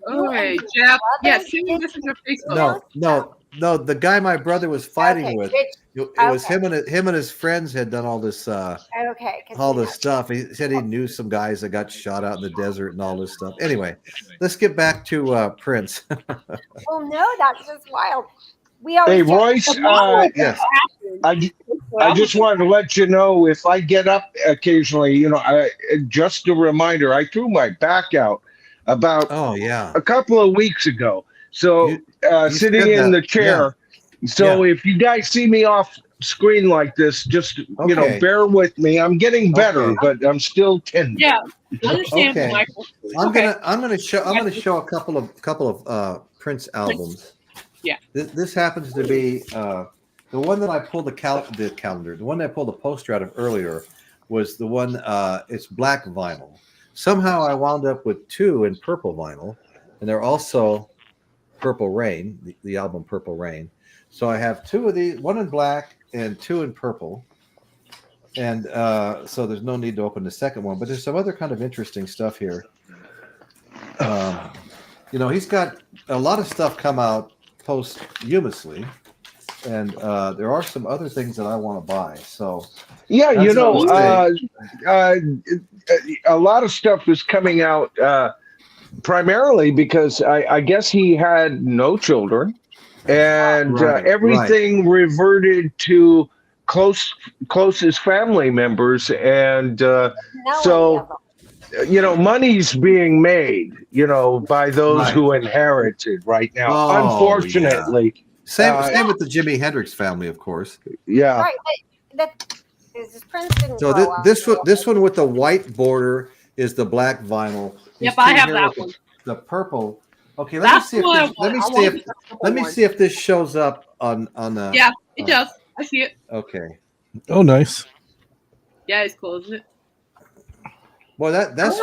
Okay, Jeff. Yes, this is your Facebook. No. The guy my brother was fighting with. It was him and his friends had done all this. All this stuff. He said he knew some guys that got shot out in the desert and all this stuff. Anyway, let's get back to Prince. Well, no, that's just wild. Hey, Royce. Yes. I just wanted to let you know, if I get up occasionally, you know, just a reminder, I threw my back out about a couple of weeks ago. So you sitting in the chair. Yeah. So if you guys see me off screen like this, just you know, bear with me. I'm getting better, but I'm still tender. Yeah, understand, Michael. I'm gonna show a couple of Prince albums. Yeah. This happens to be the one that I pulled the calendar. The one that I pulled the poster out of earlier was the one. It's black vinyl. Somehow I wound up with 2 in purple vinyl, and they're also Purple Rain, the album Purple Rain. So I have 2 of these, 1 in black and 2 in purple. And so there's no need to open the second one, but there's some other kind of interesting stuff here. You know, he's got a lot of stuff come out posthumously. and there are some other things that I want to buy. So yeah, a lot of stuff is coming out primarily because I guess he had no children, and everything reverted to closest family members, and so money's being made, by those who inherited right now. Unfortunately, same with the Jimi Hendrix family, of course. Yeah. Right, but Prince didn't so grow up. this one with the white border is the black vinyl. Yep, I have that one. The purple. Okay, let me see if this shows up on the. Yeah, it does. I see it. Okay. Oh, nice. Yeah, it's closed it. Well, that's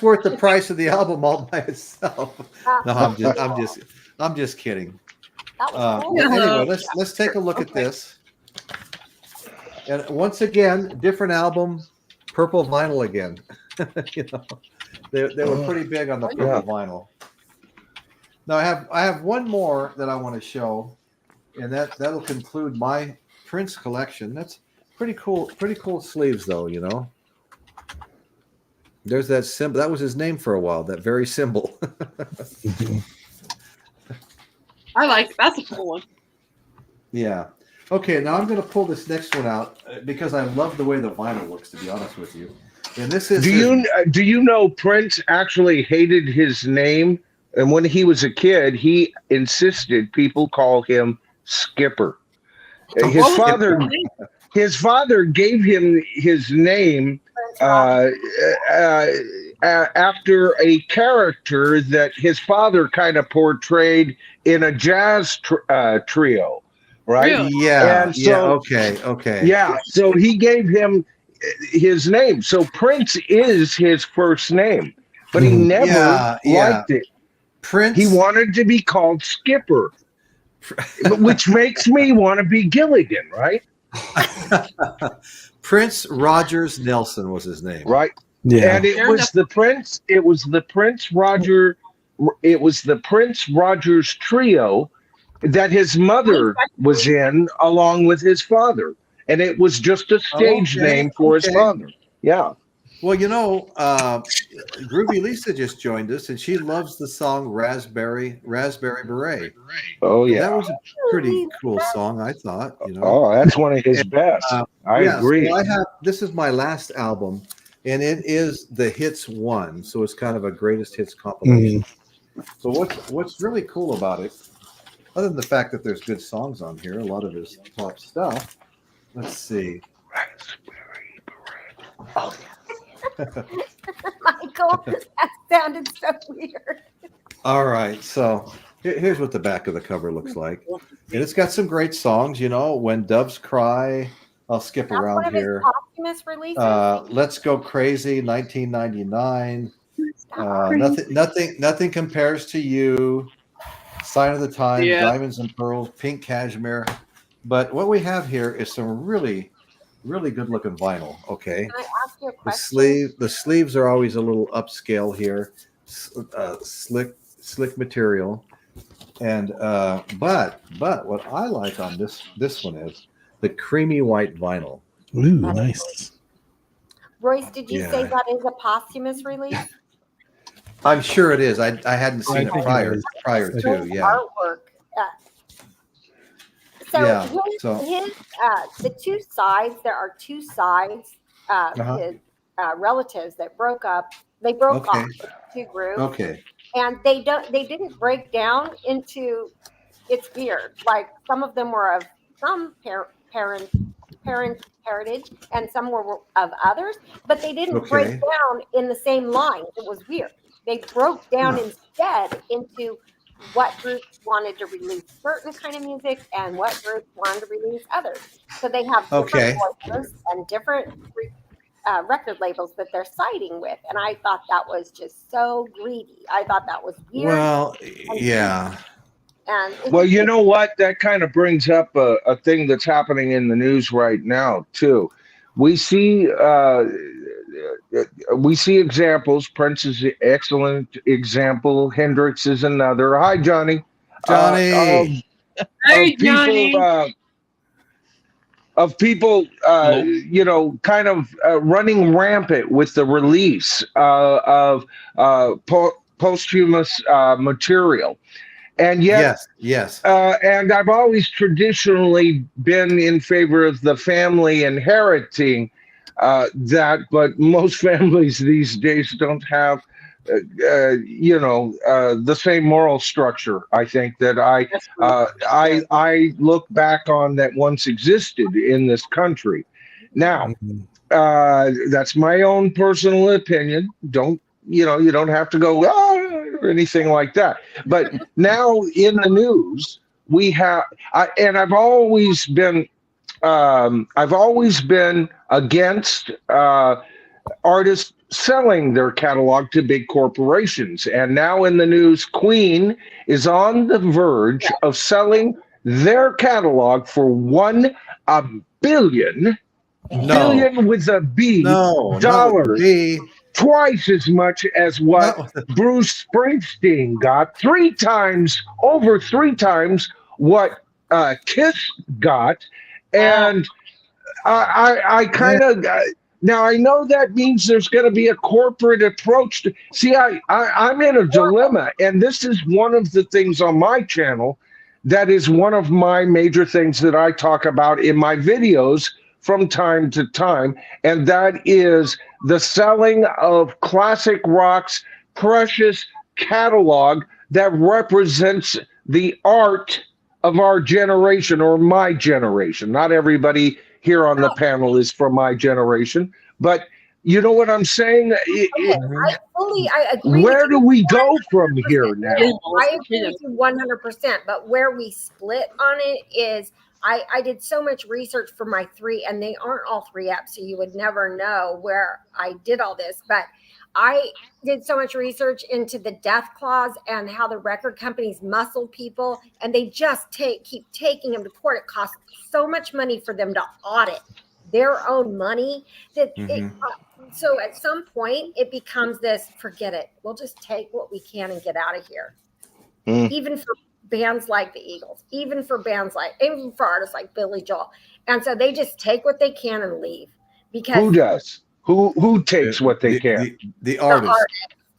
worth the price of the album all by itself. No, I'm just kidding. That was cool. Anyway, let's take a look at this. And once again, different album, purple vinyl again. They were pretty big on the purple vinyl. Now I have one more that I want to show, and that'll conclude my Prince collection. That's pretty cool. Pretty cool sleeves, though. There's that symbol. That was his name for a while. That very symbol. That's a cool one. Yeah. Okay. Now I'm going to pull this next one out because I love the way the vinyl looks. To be honest with you, and this is. Do you know Prince actually hated his name, and when he was a kid, he insisted people call him Skipper. His father gave him his name after a character that his father kind of portrayed in a jazz trio, right? Really? Yeah. And so, okay. Yeah. So he gave him his name. So Prince is his first name, but he never liked it. Prince. He wanted to be called Skipper, which makes me want to be Gilligan, right? Prince Rogers Nelson was his name, right? Yeah, and it was the Prince Rogers trio that his mother was in along with his father, and it was just a stage name for his father. Yeah. Well, Groovy Lisa just joined us, and she loves the song Raspberry Beret. Oh, yeah. That was a pretty cool song, I thought. Oh, that's one of his best. I agree. So this is my last album, and it is the Hits 1, so it's kind of a greatest hits compilation. So what's really cool about it, other than the fact that there's good songs on here, a lot of his top stuff. Let's see. Raspberry Beret. Oh, yeah. Michael, that sounded so weird. All right, so here's what the back of the cover looks like, and it's got some great songs. When doves cry. I'll skip around one of here. His posthumous releases. Let's Go Crazy, 1999. Nothing compares to you. Sign of the Times, Diamonds and Pearls, Pink Cashmere. But what we have here is some really good looking vinyl. Okay. Can I ask you a question? The sleeves are always a little upscale here, slick material, and but what I like on this one is the creamy white vinyl. Ooh, nice. Royce, did you say that is a posthumous release? I'm sure it is. I hadn't seen it prior to. Yeah. Artwork. The two sides. There are two sides. His relatives that broke up. They broke off two groups. Okay. And they didn't break down into. It's weird. Like some of them were of some parent heritage, and some were of others, but they didn't break down in the same line. It was weird. They broke down instead into what groups wanted to release certain kind of music and what groups wanted to release others. So they have different voices and different record labels that they're siding with. And I thought that was just so greedy. I thought that was weird. Well, yeah. Well, you know what? That kind of brings up a thing that's happening in the news right now, too. We see examples. Prince is an excellent example. Hendrix is another. Hi, Johnny. people, you know, kind of running rampant with the release of posthumous material. And yet, yes. And I've always traditionally been in favor of the family inheriting that, but most families these days don't have, you know, the same moral structure. I think that I look back on that once existed in this country. Now, that's my own personal opinion. You don't have to go or anything like that. But now in the news, we have, and I've always been against artists selling their catalog to big corporations. And now in the news, Queen is on the verge of selling their catalog for $1 billion. Billion with a B dollars. Twice as much as what Bruce Springsteen got, over three times what Kiss got. And I kind of, now I know that means there's going to be a corporate approach to, see, I'm in a dilemma, and this is one of the things on my channel that is one of my major things that I talk about in my videos from time to time, and that is the selling of classic rock's precious catalog that represents the art of our generation, or my generation. Not everybody here on the panel is from my generation, but you know what I'm saying? I agree. Where do we go from here now? I agree with you 100%, but where we split on it is I did so much research for my 3, and they aren't all 3 up, so you would never know where I did all this. But I did so much research into the death clause and how the record companies muscle people, and they just keep taking them to court. It costs so much money for them to audit their own money that so at some point it becomes this, forget it. We'll just take what we can and get out of here. Even for bands like the Eagles, even for artists like Billy Joel. And so they just take what they can and leave. Because who does? Who takes what they can? The artist.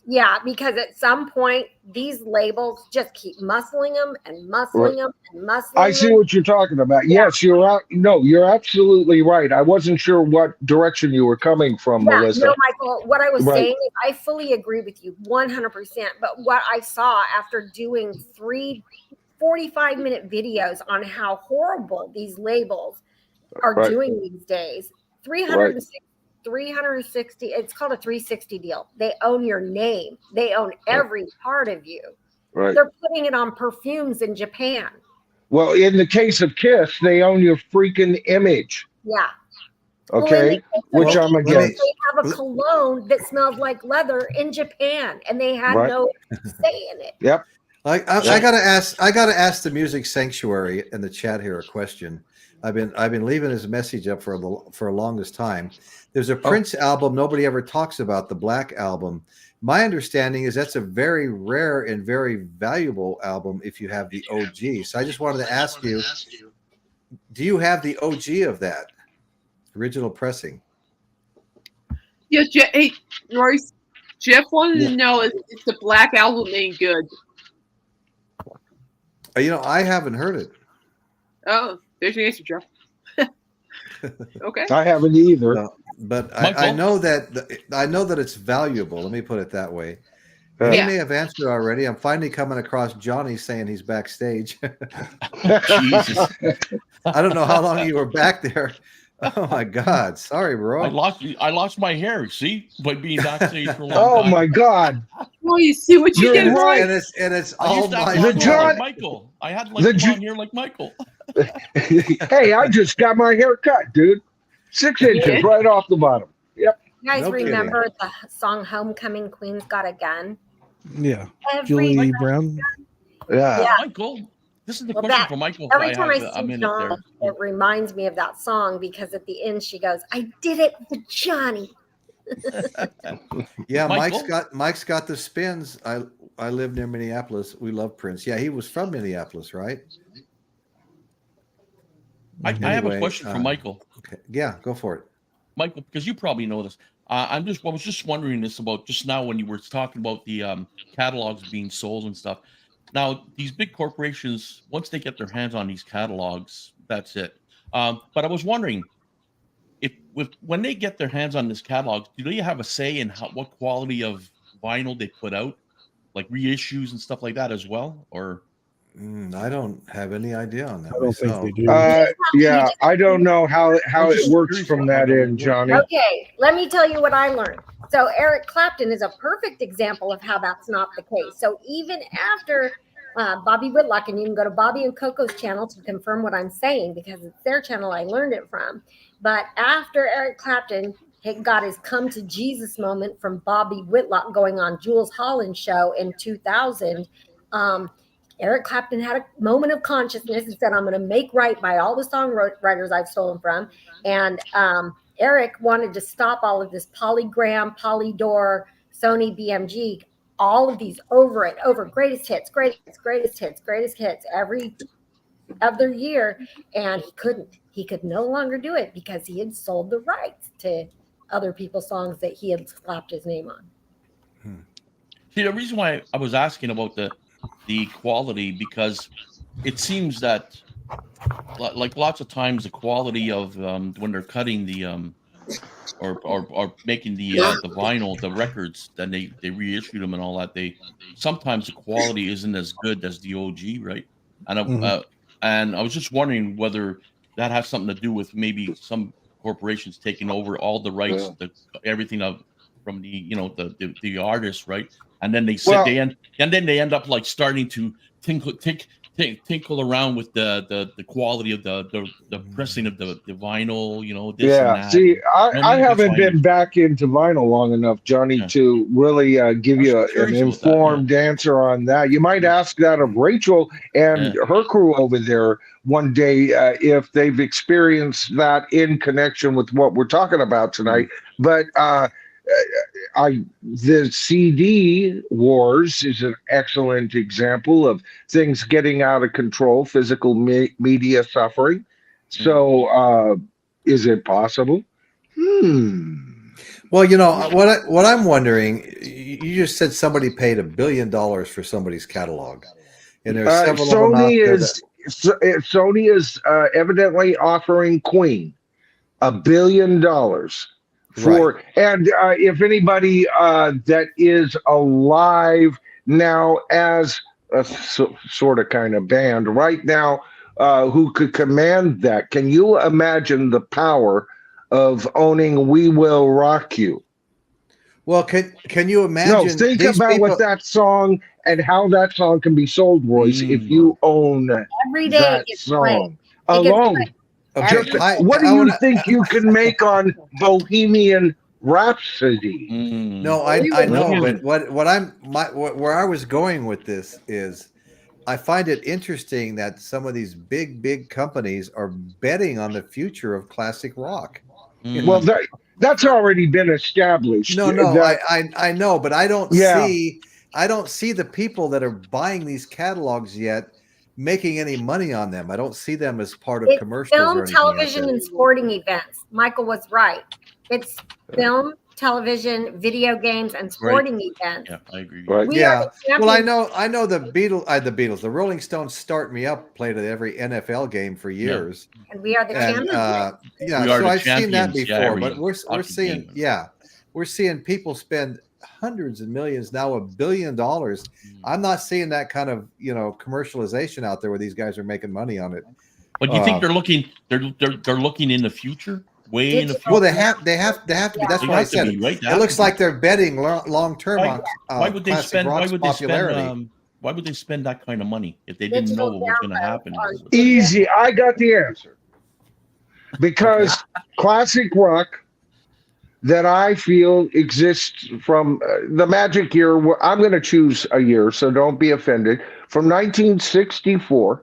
Yeah, because at some point these labels just keep muscling them and muscling them and muscling them. I see what you're talking about. Yeah. Yes, you're absolutely right. I wasn't sure what direction you were coming from, Melissa. No, Michael, what I was saying is I fully agree with you 100%. But what I saw after doing 3 45-minute videos on how horrible these labels are doing these days, 360, it's called a 360 deal. They own your name. They own every part of you. Right. They're putting it on perfumes in Japan. Well, in the case of Kiss, they own your freaking image. Yeah. Okay. Which I'm against. They have a cologne that smells like leather in Japan, and they had no say in it. Yep. I gotta ask the Music Sanctuary in the chat here a question. I've been leaving his message up for a longest time. There's a Prince album nobody ever talks about, the Black Album. My understanding is that's a very rare and very valuable album if you have the OG. So I just wanted to ask you, do you have the OG of that original pressing? Yeah, hey, Royce, Jeff wanted to know if the Black Album ain't good. I haven't heard it. Oh, there's your answer, Jeff. Okay. I haven't either. No, but I know that it's valuable. Let me put it that way. He may have answered already. I'm finally coming across Johnny saying he's backstage. Jesus. I don't know how long you were back there. Oh my God! Sorry, bro. I lost my hair. See, by being backstage for a long time. Oh my God! Well, you see what you did, right. And it's all my like Michael. I had long hair like Michael. Hey, I just got my hair cut, dude. 6 inches right off the bottom. Yep. You guys remember the song "Homecoming Queen's Got a Gun"? Yeah. Julie Brown. Yeah. Michael. This is the question for Michael. Every time I see John, it reminds me of that song because at the end she goes, "I did it with Johnny." Yeah, Mike's got the spins. I live near Minneapolis. We love Prince. Yeah, he was from Minneapolis, right? I have a question for Michael. Okay. Yeah, go for it. Michael, because you probably know this. I was just wondering this about just now when you were talking about the catalogs being sold and stuff. Now, these big corporations, once they get their hands on these catalogs, that's it. But I was wondering, when they get their hands on this catalog, do they have a say in what quality of vinyl they put out, like reissues and stuff like that as well? Or I don't have any idea on that. I don't think they do. Yeah, I don't know how it works from that end, Johnny. Okay, let me tell you what I learned. So Eric Clapton is a perfect example of how that's not the case. So even after Bobby Whitlock, and you can go to Bobby and Coco's channel to confirm what I'm saying because it's their channel I learned it from. But after Eric Clapton got his come to Jesus moment from Bobby Whitlock going on Jules Holland's show in 2000, Eric Clapton had a moment of consciousness and said, I'm going to make right by all the songwriters I've stolen from. And Eric wanted to stop all of this Polygram, Polydor, Sony BMG, all of these over and over, greatest hits every other year. And he couldn't. He could no longer do it because he had sold the rights to other people's songs that he had slapped his name on. See, the reason why I was asking about the quality, because it seems that like lots of times the quality of when they're cutting the or making the vinyl, the records, then they reissue them and all that, sometimes the quality isn't as good as the OG, right? And and I was just wondering whether that has something to do with maybe some corporations taking over all the rights, everything from the artist, right? And then they end up like starting to tinkle around with the quality of the pressing of the vinyl, this and that. See, I haven't been back into vinyl long enough, Johnny, to really give you an informed answer on that. You might ask that of Rachel and her crew over there one day if they've experienced that in connection with what we're talking about tonight. But the CD wars is an excellent example of things getting out of control, physical media suffering. So is it possible? Well, what I'm wondering, you just said somebody paid $1 billion for somebody's catalog, and there's several Sony is evidently offering Queen $1 billion for, and if anybody that is alive now as a sort of kind of band right now who could command that, can you imagine the power of owning "We Will Rock You"? Well, can you imagine? No, think about what that song and how that song can be sold, Royce, if you own every day that song alone. Okay. What do you think you can make on Bohemian Rhapsody? No, I know, but where I was going with this is, I find it interesting that some of these big companies are betting on the future of classic rock. Well, that's already been established. No, I know, but I don't see the people that are buying these catalogs yet making any money on them. I don't see them as part of commercials. Film, television, and sporting events. Michael was right. It's film, television, video games, and sporting events. Yeah, I agree. Right. Well, I know the Beatles, the Rolling Stones, Start Me Up played at every NFL game for years. Yeah. And we are the champions. So I've seen that before, but we're seeing people spend hundreds of millions, now $1 billion. I'm not seeing that kind of commercialization out there where these guys are making money on it. But you think they're looking in the future? Way in the future? Well, they have to be. That's what I said. Right? It looks like they're betting long term on why would they spend popularity. Why would they spend that kind of money if they didn't know what was going to happen? Easy. I got the answer. Because classic rock that I feel exists from the magic year. I'm going to choose a year, so don't be offended. From 1964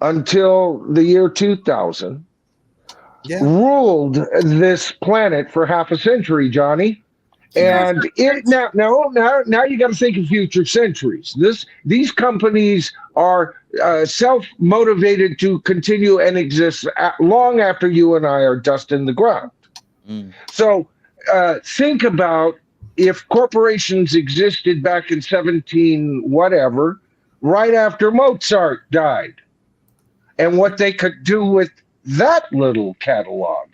until the year 2000, ruled this planet for half a century, Johnny. And now you got to think of future centuries. These companies are self-motivated to continue and exist long after you and I are dust in the ground. So think about if corporations existed back in 17 whatever, right after Mozart died, and what they could do with that little catalog.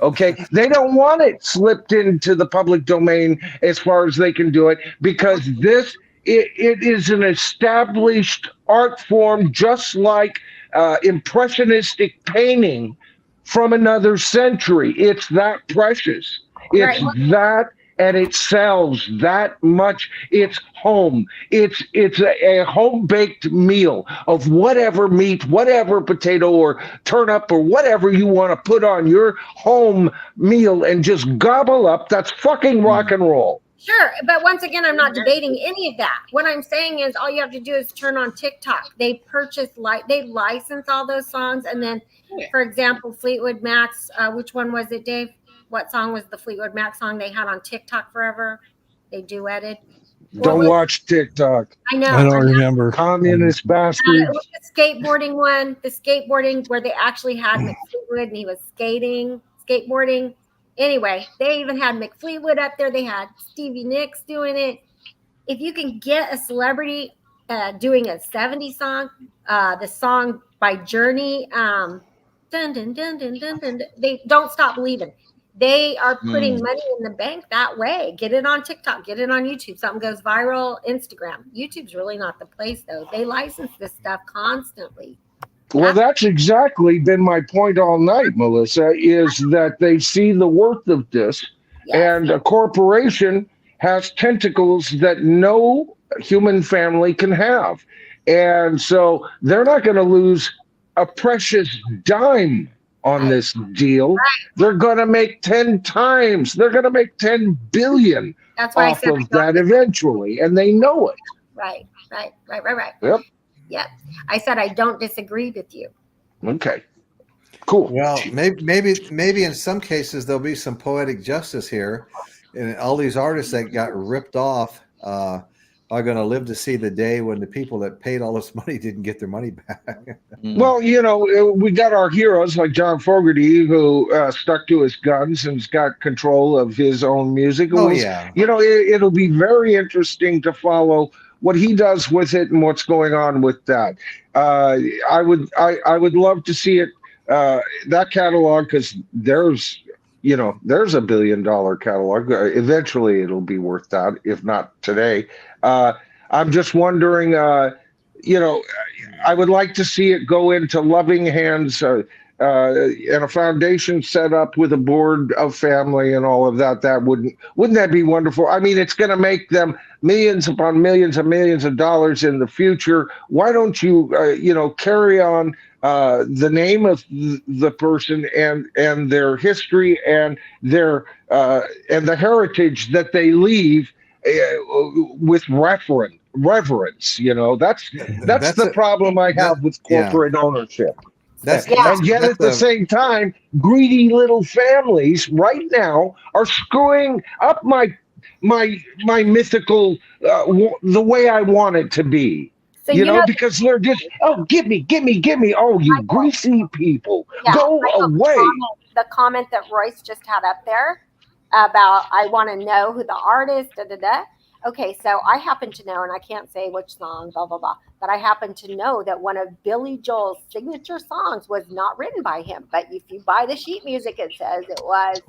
Okay, they don't want it slipped into the public domain as far as they can do it, because it is an established art form, just like impressionistic painting from another century. It's that precious. It's that, and it sells that much. It's home. It's a home baked meal of whatever meat, whatever potato or turnip or whatever you want to put on your home meal and just gobble up. That's fucking rock and roll. Sure, but once again, I'm not debating any of that. What I'm saying is all you have to do is turn on TikTok. They they license all those songs, and then, for example, Fleetwood Mac's, which one was it, Dave? What song was the Fleetwood Mac song they had on TikTok forever? They duetted. Don't watch TikTok. I know. I don't remember. Communist bastards. It was the skateboarding one, the skateboarding where they actually had McFleetwood and he was skateboarding. Anyway, they even had McFleetwood up there. They had Stevie Nicks doing it. If you can get a celebrity doing a 70s song, the song by Journey, dun, dun, dun, dun, dun, dun, they don't stop believing. They are putting money in the bank that way. Get it on TikTok, get it on YouTube. Something goes viral, Instagram. YouTube's really not the place, though. They license this stuff constantly. Well, that's exactly been my point all night, Melissa, is that they see the worth of this, and a corporation has tentacles that no human family can have. And so they're not going to lose a precious dime on this deal. They're going to make 10 times. They're going to make 10 billion off of that eventually, and they know it. Right. Yep. Yeah, I said I don't disagree with you. Okay, cool. Well, maybe in some cases there'll be some poetic justice here, and all these artists that got ripped off are going to live to see the day when the people that paid all this money didn't get their money back. Well, we got our heroes like John Fogerty, who stuck to his guns and's got control of his own music. It'll be very interesting to follow what he does with it and what's going on with that. I would love to see it, that catalog, because there's $1 billion catalog. Eventually it'll be worth that, if not today. I'm just wondering, I would like to see it go into loving hands, and a foundation set up with a board of family and all of that. Wouldn't that be wonderful? I mean, it's going to make them millions upon millions and millions of dollars in the future. Why don't you, carry on the name of the person and their history and their and the heritage that they leave with reverence. That's the problem I have with corporate ownership. And yet at the same time, greedy little families right now are screwing up my mythical the way I want it to be. So, because they're just, give me. Oh, you greasy people, go away. The comment that Royce just had up there about I want to know who the artist, Okay, so I happen to know, and I can't say which song, blah, blah, blah, but I happen to know that one of Billy Joel's signature songs was not written by him. But if you buy the sheet music, it says it was,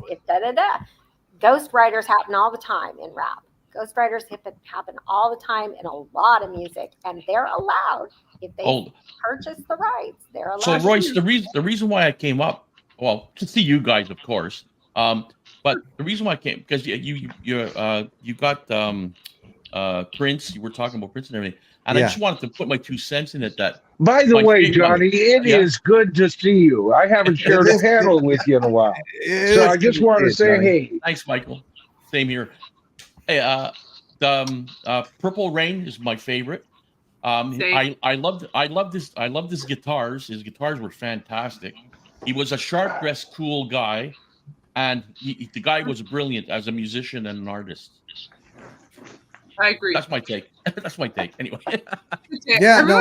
Ghostwriters happen all the time in rap. Ghostwriters happen all the time in a lot of music, and they're allowed, if they purchase the rights, they're allowed. So, Royce, the reason why I came up, well, to see you guys, of course, but the reason why I came, because you got Prince, you were talking about Prince and everything, and I just wanted to put my 2 cents in it. That, by the way, Johnny, it is good to see you. I haven't shared a panel with you in a while, so I just want to say, hey, thanks, Michael. Same here. Hey, Purple Rain is my favorite. I love his guitars. His guitars were fantastic. He was a sharp dressed, cool guy. And the guy was brilliant as a musician and an artist. I agree. That's my take. That's my take. Anyway. Yeah, no,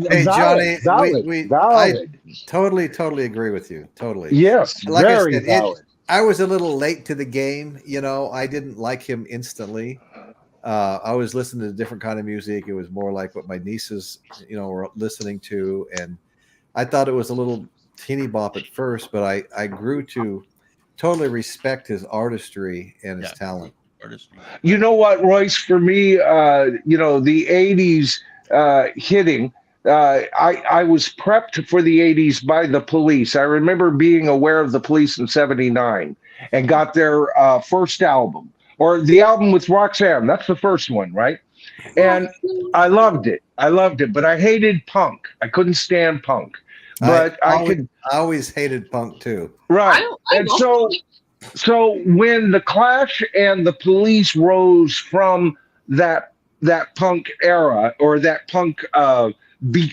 hey, Johnny, I totally agree with you. Totally. Yes, like very I said, valid. I was a little late to the game. You know, I didn't like him instantly. I was listening to different kind of music. It was more like what my nieces, you know, were listening to, and I thought it was a little teeny bop at first, but I grew to totally respect his artistry and his talent. Artistry. You know what, Royce? For me, you know, the '80s hitting. I was prepped for the '80s by the Police. I remember being aware of the Police in '79 and got their first album, or the album with Roxanne. That's the first one, right? And I loved it. But I hated punk. I couldn't stand punk. But I always hated punk too. Right. And so when the Clash and the Police rose from that punk era, or that punk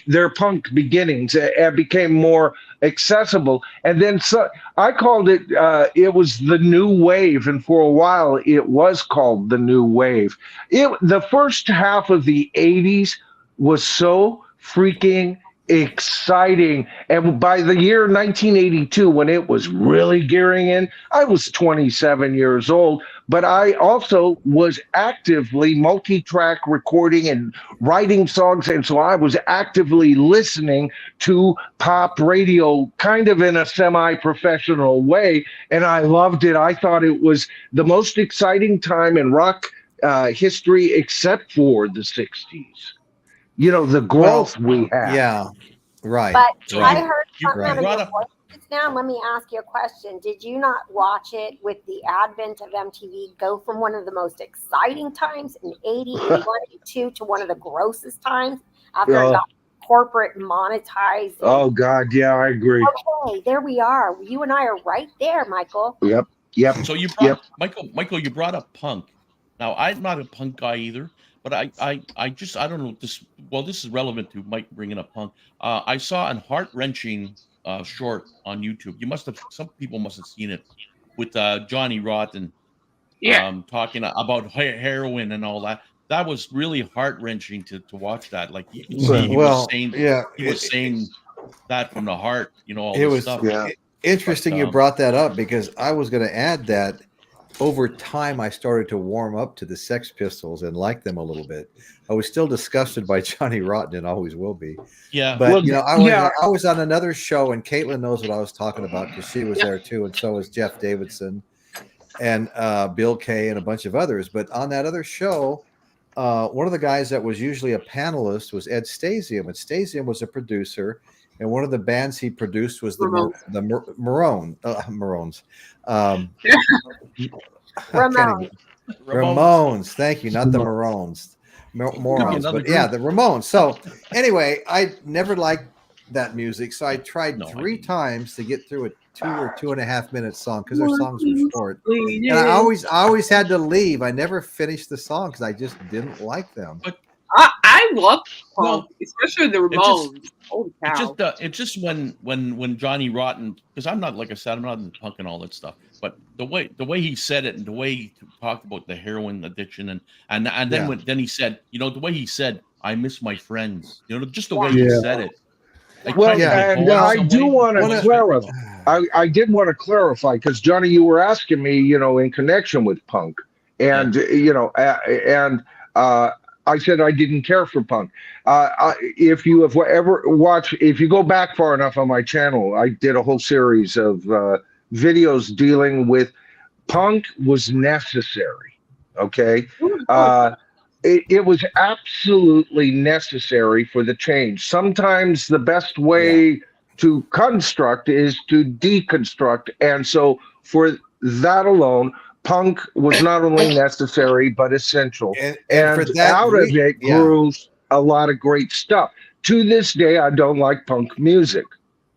their punk beginnings, and became more accessible, and then I called it it was the new wave, and for a while it was called the new wave. The first half of the '80s was so freaking exciting, and by the year 1982, when it was really gearing in, I was 27 years old, but I also was actively multi-track recording and writing songs, and so I was actively listening to pop radio kind of in a semi-professional way, and I loved it. I thought it was the most exciting time in rock history, except for the 60s. You know, the growth we had. Yeah, right. But So I heard something you out of brought your up- voices now. And let me ask you a question. Did you not watch it with the advent of MTV go from one of the most exciting times in 80, 81, 82 to one of the grossest times after it got corporate monetized? Oh, God. Yeah, I agree. Okay, there we are. You and I are right there, Michael. Yep. So you brought Michael, you brought up punk. Now, I'm not a punk guy either, but I don't know this. Well, this is relevant to Mike bringing up punk. I saw a heart-wrenching short on YouTube. Some people must have seen it, with Johnny Rotten, talking about heroin and all that. That was really heart-wrenching to watch that. Like, you can see he was saying that from the heart. You know, all this stuff. Interesting you brought that up, because I was going to add that over time I started to warm up to the Sex Pistols and like them a little bit. I was still disgusted by Johnny Rotten, and always will be. Yeah. But you know, I was on another show, and Caitlin knows what I was talking about, because she was there too, and so was Jeff Davidson and Bill Kay and a bunch of others. But on that other show, one of the guys that was usually a panelist was Ed Stasium, and Stasium was a producer. And one of the bands he produced was the Maroons. Ramones. Thank you, not the Maroons. Morons, but yeah, the Ramones. So anyway, I never liked that music, so I tried three times to get through a 2 or 2.5 minute song, because their songs were short. And I always had to leave. I never finished the song because I just didn't like them. But I love punk, especially the Ramones. Holy cow. It's just when Johnny Rotten, because I'm not, like I said, I'm not into punk and all that stuff, but the way he said it, and the way he talked about the heroin addiction, and then then he said, you know, the way he said, "I miss my friends," you know, just the way he said it. And I do want to clarify. I did want to clarify, because Johnny, you were asking me, you know, in connection with punk, and you know, I said I didn't care for punk. If you have ever watched, if you go back far enough on my channel, I did a whole series of videos dealing with punk was necessary. Okay. It was absolutely necessary for the change. Sometimes the best way to construct is to deconstruct. And so for that alone, punk was not only necessary, but essential. And out of it grew a lot of great stuff. To this day, I don't like punk music.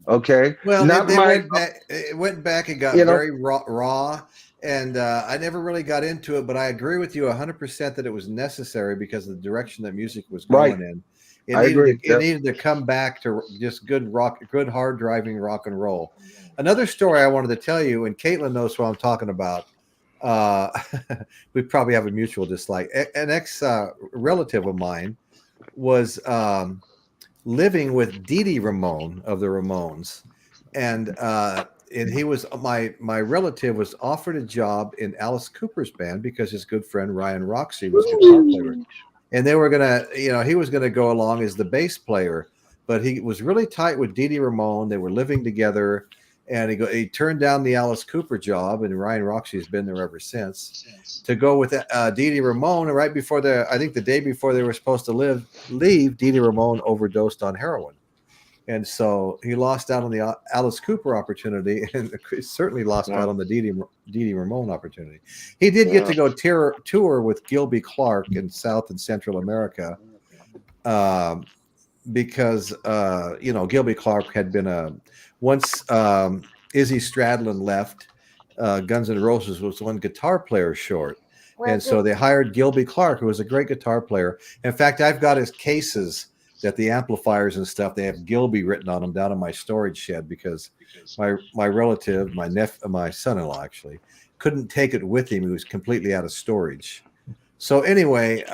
Okay. Well, it went back and got very raw. And I never really got into it, but I agree with you 100% that it was necessary because of the direction that music was going in. It needed to come back to just good hard driving rock and roll. Another story I wanted to tell you, and Caitlin knows what I'm talking about. we probably have a mutual dislike. An ex relative of mine was living with Dee Dee Ramone of the Ramones, and he was my relative was offered a job in Alice Cooper's band because his good friend Ryan Roxie was guitar player, and they were gonna, he was gonna go along as the bass player, but he was really tight with Dee Dee Ramone. They were living together. And he turned down the Alice Cooper job, and Ryan Roxie's been there ever since, to go with Dee Dee Ramone. And right before I think the day before they were supposed to leave, Dee Dee Ramone overdosed on heroin. And so he lost out on the Alice Cooper opportunity, and certainly lost out on the Dee Dee Ramone opportunity. He did get to go tour with Gilby Clarke in South and Central America, because Gilby Clarke had been once Izzy Stradlin left, Guns N' Roses was one guitar player short. And so they hired Gilby Clarke, who was a great guitar player. In fact, I've got his cases that the amplifiers and stuff, they have Gilby written on them down in my storage shed, because my relative, my son-in-law actually, couldn't take it with him. He was completely out of storage. So anyway,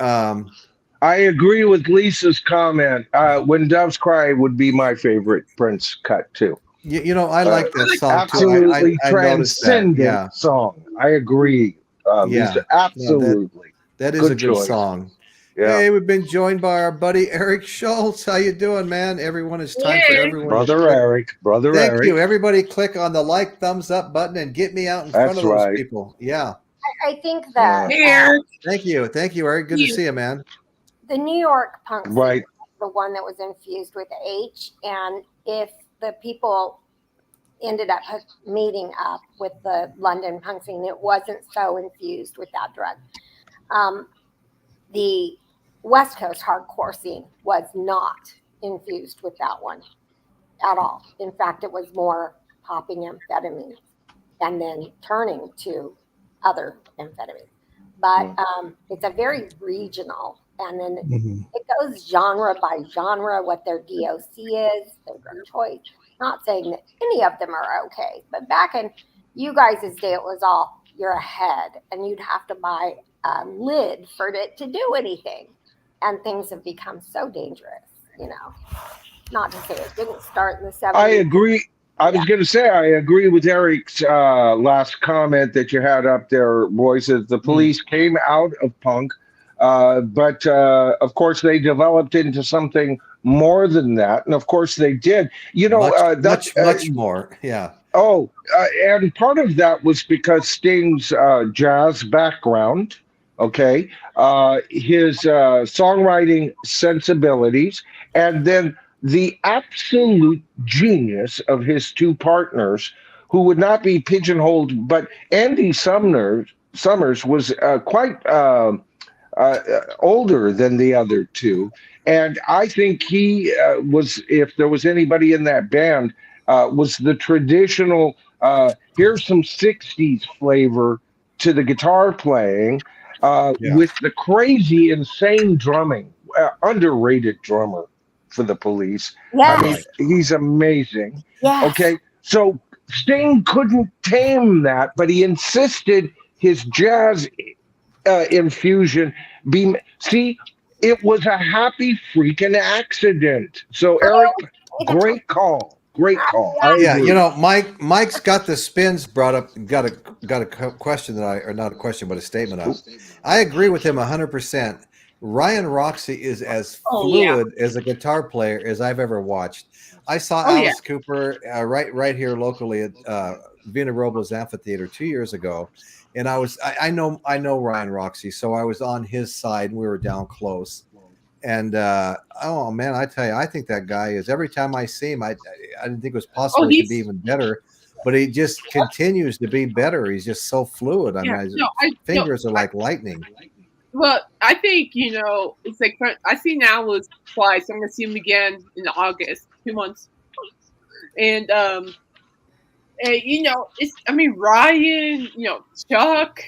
I agree with Lisa's comment. When Doves Cry would be my favorite Prince cut too. I like that song absolutely too. I transcendent song. I agree. Lisa, absolutely. That is a good song. Yeah. Hey, we've been joined by our buddy Eric Schultz. How you doing, man? Everyone, it's time for everyone. Brother Eric. Thank you. Everybody click on the thumbs up button and get me out in front of those people. Yeah. I think that. Thank you, Eric. Good to see you, man. The New York punk scene was the one that was infused with H, and if the people ended up meeting up with the London punk scene, it wasn't so infused with that drug. The West Coast hardcore scene was not infused with that one at all. In fact, it was more popping amphetamines and then turning to other amphetamines. But it's a very regional, and then it goes genre by genre, what their DOC is, their drug choice. Not saying that any of them are okay, but back in you guys' day, it was all you're ahead, and you'd have to buy a lid for it to do anything. And things have become so dangerous, Not to say it didn't start in the 70s. I agree. I was going to say, I agree with Eric's last comment that you had up there, Royce, that the police came out of punk, but of course they developed into something more than that. And of course they did. Much more. Yeah. Oh, and part of that was because Sting's jazz background, his songwriting sensibilities, and then the absolute genius of his two partners, who would not be pigeonholed, but Andy Summers was quite older than the other two. And I think he was, if there was anybody in that band, was the traditional, here's some 60s flavor to the guitar playing, with the crazy, insane drumming, underrated drummer for the Police. Yes. I mean, he's amazing. Yes. Okay, so Sting couldn't tame that, but he insisted his jazz infusion be. See, it was a happy freaking accident. So Eric, great call. Great call. Yeah, Mike's got the spins brought up. Got a question or not a question, but a statement up. I agree with him 100%. Ryan Roxie is as fluid as a guitar player as I've ever watched. I saw Alice Cooper right here locally at Vina Robles Amphitheater 2 years ago, and I know Ryan Roxie, so I was on his side and we were down close. And oh man, I tell you, I think that guy is. Every time I see him, I didn't think it was possible he could be even better, but he just continues to be better. He's just so fluid. I mean, his fingers are like lightning. Well, I think it's like I see Alice twice. I'm gonna see him again in August, 2 months, and it's. I mean, Ryan, Chuck,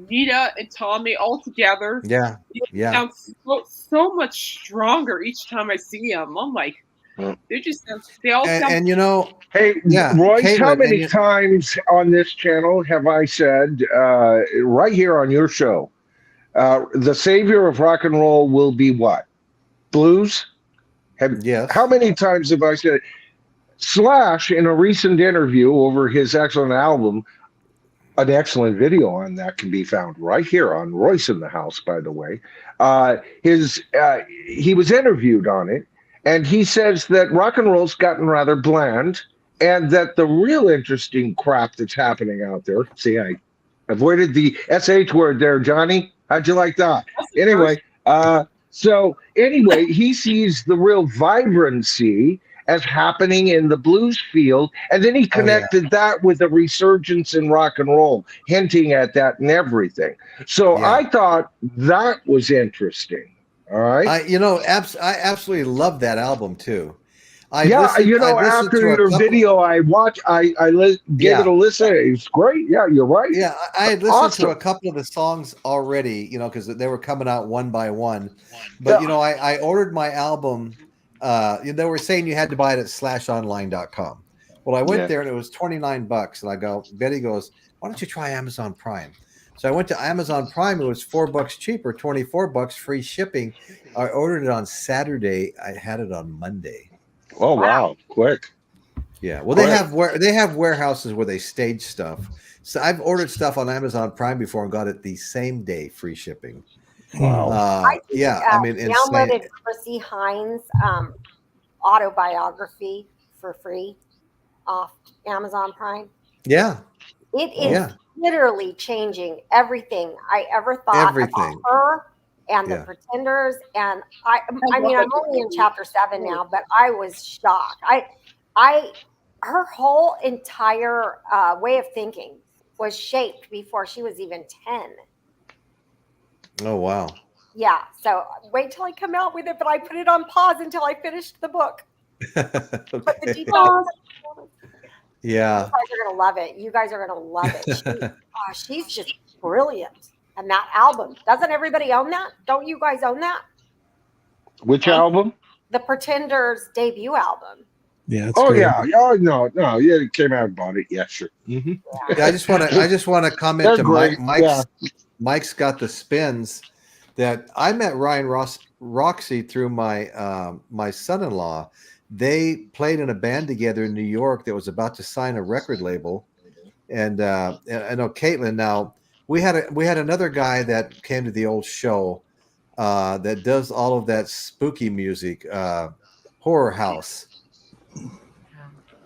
Nita, and Tommy all together. Yeah. Sounds so much stronger each time I see him. I'm like, They just they all and you know, hey, yeah, Royce, Caitlin, how many times on this channel have I said right here on your show, the savior of rock and roll will be what? Blues? Yes. How many times have I said it? Slash, in a recent interview over his excellent album, an excellent video on that can be found right here on Royce in the House, by the way. He was interviewed on it, and he says that rock and roll's gotten rather bland, and that the real interesting crap that's happening out there. See, I avoided the SH word there, Johnny. How'd you like that? Anyway, he sees the real vibrancy as happening in the blues field, and then he connected that with a resurgence in rock and roll, hinting at that and everything. So I thought that was interesting. All right, I absolutely love that album too. After your video, I watched. I gave it a listen. It's great. Yeah, you're right. Yeah, I had listened to a couple of the songs already, because they were coming out one by one. But I ordered my album. They were saying you had to buy it at slashonline.com. Well, I went there and it was $29, and I go. Betty goes, "Why don't you try Amazon Prime?" So I went to Amazon Prime. It was $4 cheaper, $24 free shipping. I ordered it on Saturday. I had it on Monday. Oh wow, quick! Yeah, well, they have warehouses where they stage stuff. So I've ordered stuff on Amazon Prime before and got it the same day, free shipping. Wow! I downloaded Chrissy Hines' autobiography for free off Amazon Prime. Yeah, it is literally changing everything I ever thought about her. And the Pretenders, and I mean, I'm only in chapter 7 now, but I was shocked. Her whole entire way of thinking was shaped before she was even 10. Oh wow! Yeah, so wait till I come out with it, but I put it on pause until I finished the book. But the details. Yeah, you guys are gonna love it. You guys are gonna love it. She's just brilliant. And that album, doesn't everybody own that? Don't you guys own that? Which album? The Pretenders' debut album. Yeah. Great. Oh no. Yeah, it came out and bought it. Yeah, sure. Mm-hmm. Yeah, I just want to comment to Mike. Mike's got the spins that I met Ryan Roxy through my my son-in-law. They played in a band together in New York that was about to sign a record label, and I know Caitlin now. We had another guy that came to the old show that does all of that spooky music, Horror House.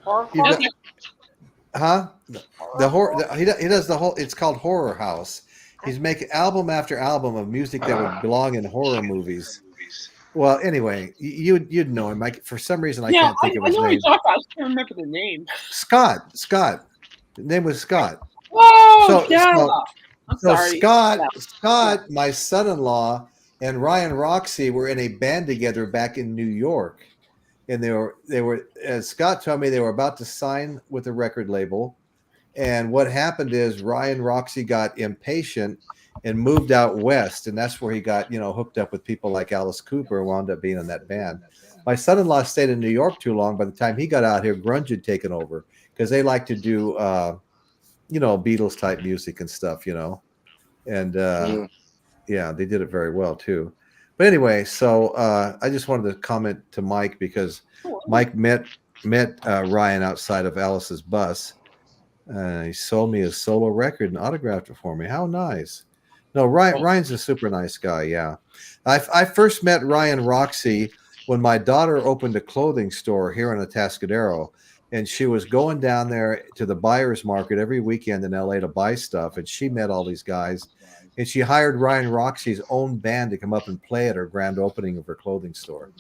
Huh? The horror. He does the whole. It's called Horror House. He's making album after album of music that would belong in horror movies. Well, anyway, you'd know him. For some reason, I can't think of his name. I can't remember the name. Scott. The name was Scott. Whoa! So Scott, my son-in-law, and Ryan Roxy were in a band together back in New York, and they were. As Scott told me, they were about to sign with a record label, and what happened is Ryan Roxy got impatient and moved out west, and that's where he got hooked up with people like Alice Cooper and wound up being in that band. My son-in-law stayed in New York too long. By the time he got out here, grunge had taken over because they like to do. Beatles type music and stuff, and they did it very well too. But anyway, so I just wanted to comment to Mike because Mike met Ryan outside of Alice's bus. He sold me his solo record and autographed it for me. How nice! No, Ryan's a super nice guy. Yeah, I first met Ryan Roxy when my daughter opened a clothing store here in Atascadero. And she was going down there to the buyer's market every weekend in LA to buy stuff. And she met all these guys. And she hired Ryan Roxy's own band to come up and play at her grand opening of her clothing store.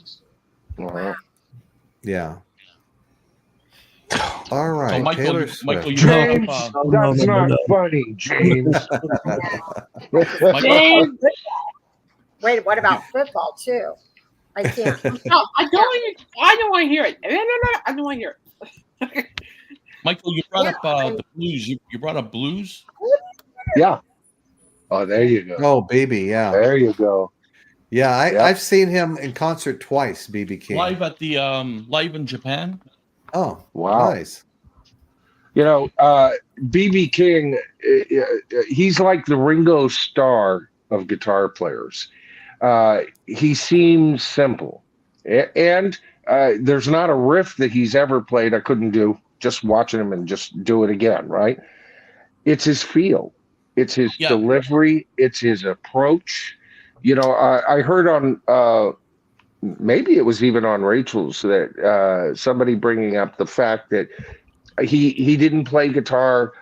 Wow. Yeah. All right. Michael, James, that's not funny, James. James. Wait, what about football, too? I can't. No, I don't want to hear it. No, I don't want to hear it. Michael, you brought up the blues. You brought up blues? Yeah. Oh, there you go. Oh, baby, yeah. There you go. Yeah, I've seen him in concert twice, BB King. Live at the live in Japan. Oh, wow. Nice. You know, BB King, he's like the Ringo Starr of guitar players. He seems simple, and there's not a riff that he's ever played I couldn't do just watching him and just do it again, right? It's his feel, it's his delivery, it's his approach. You know, I heard on maybe it was even on Rachel's that somebody bringing up the fact that he didn't play guitar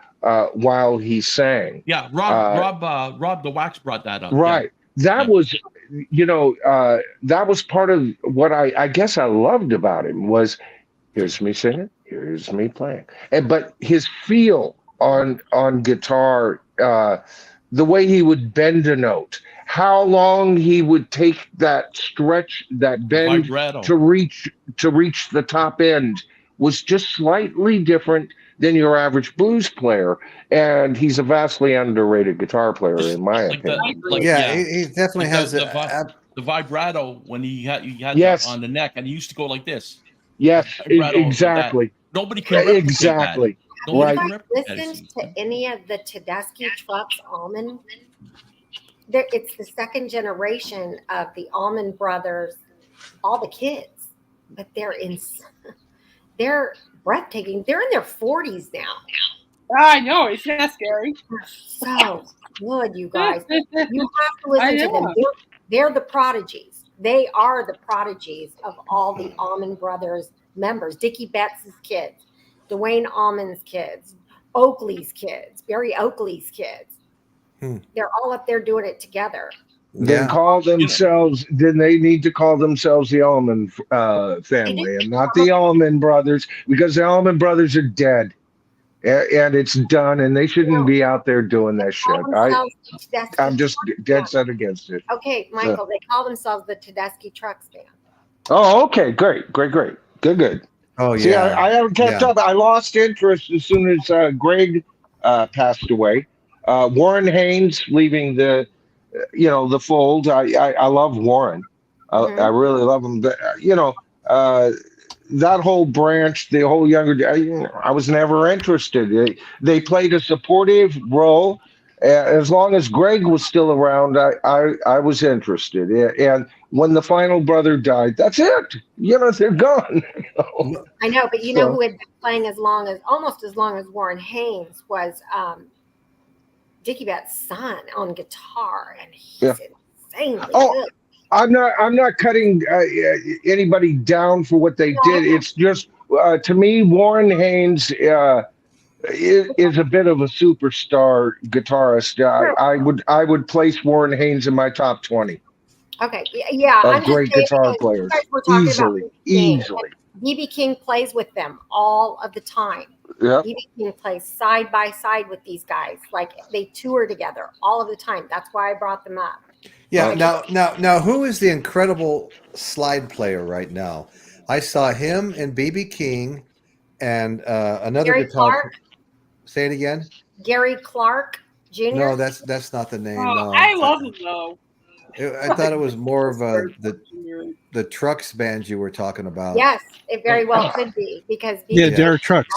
while he sang. Yeah, Rob the Wax brought that up. Right. That was, you know, that was part of what I guess I loved about him was here's me singing, here's me playing. But his feel on guitar, the way he would bend a note, how long he would take that stretch, that bend to reach the top end was just slightly different than your average blues player, and he's a vastly underrated guitar player in my opinion. He definitely has the vibrato when he had yes. that on the neck, and he used to go like this. Yes, exactly. Nobody can replicate exactly. That. Nobody right. can Listen to any of the Tedeschi Trucks Allman. It's the second generation of the Allman Brothers, all the kids, but they're breathtaking. They're in their 40s now. I know, it's not scary. They're so good, you guys. You have to listen to them. They're the prodigies. They are the prodigies of all the Allman Brothers members. Dickie Betts' kids, Dwayne Allman's kids, Oakley's kids, Barry Oakley's kids. They're all up there doing it together. They call themselves. Then they need to call themselves the Allman family, and not the Allman Brothers, because the Allman Brothers are dead, and it's done, and they shouldn't be out there doing that shit. I'm just dead set against it. Okay, Michael, they call themselves the Tedeschi Trucks Band. Oh, okay, great. Good. Oh yeah. See, I haven't kept up. I lost interest as soon as Greg passed away. Warren Haynes leaving the fold. I love Warren. I really love him. But, that whole branch, the whole younger, I was never interested. They played a supportive role. As long as Greg was still around, I was interested. And when the final brother died, that's it. They're gone. I know, but know who had been playing almost as long as Warren Haynes was Dickie Betts' son on guitar, and he's insanely good. I'm not cutting anybody down for what they did. It's just to me, Warren Haynes is a bit of a superstar guitarist. I would place Warren Haynes in my top 20. Okay, yeah, of great guitar players. Easily. BB King plays with them all of the time. Yeah. BB King plays side by side with these guys. Like they tour together all of the time. That's why I brought them up. Yeah. Now, who is the incredible slide player right now? I saw him and BB King and another Gary guitar. Clark. Say it again. Gary Clark Jr. No, that's not the name. No. I love him though. I thought it was more of the Trucks band you were talking about. Yes, it very well could be because Derek Trucks.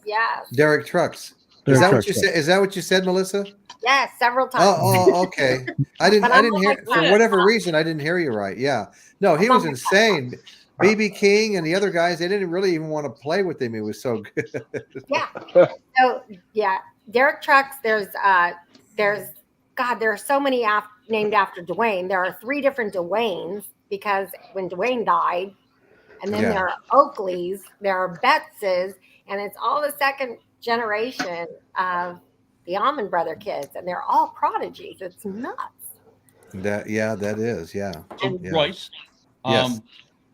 Yes. Derek Trucks. Is that what you said? Is that what you said, Melissa? Yes, several times. Oh, okay. I didn't hear for whatever reason. I didn't hear you right. Yeah. No, he was insane. BB King and the other guys, they didn't really even want to play with him. He was so good. Yeah. So Derek Trucks. There are so many named after Dwayne. There are 3 different Dwaynes because when Dwayne died, and then there are Oakleys, there are Bettses, and it's all the second generation of the Allman Brother kids, and they're all prodigies. It's nuts. That is. So Royce, yes.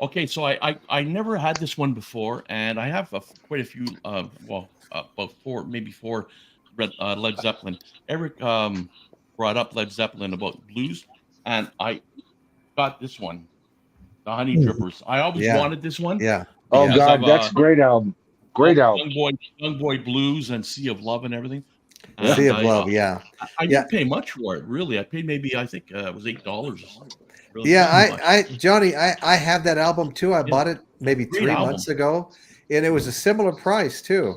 Okay, so I never had this one before, and I have quite a few. About 4 Led Zeppelin. Eric brought up Led Zeppelin about blues, and I got this one, the Honey Drippers. I always wanted this one. Yeah. Oh God, that's a great album. Great album. Young Boy Blues and Sea of Love and everything. Sea of Love, yeah. I didn't pay much for it, really. I paid maybe, I think it was $8 or something. Really Yeah, Johnny, I have that album too. I bought it maybe Great 3 album. months ago, and it was a similar price too.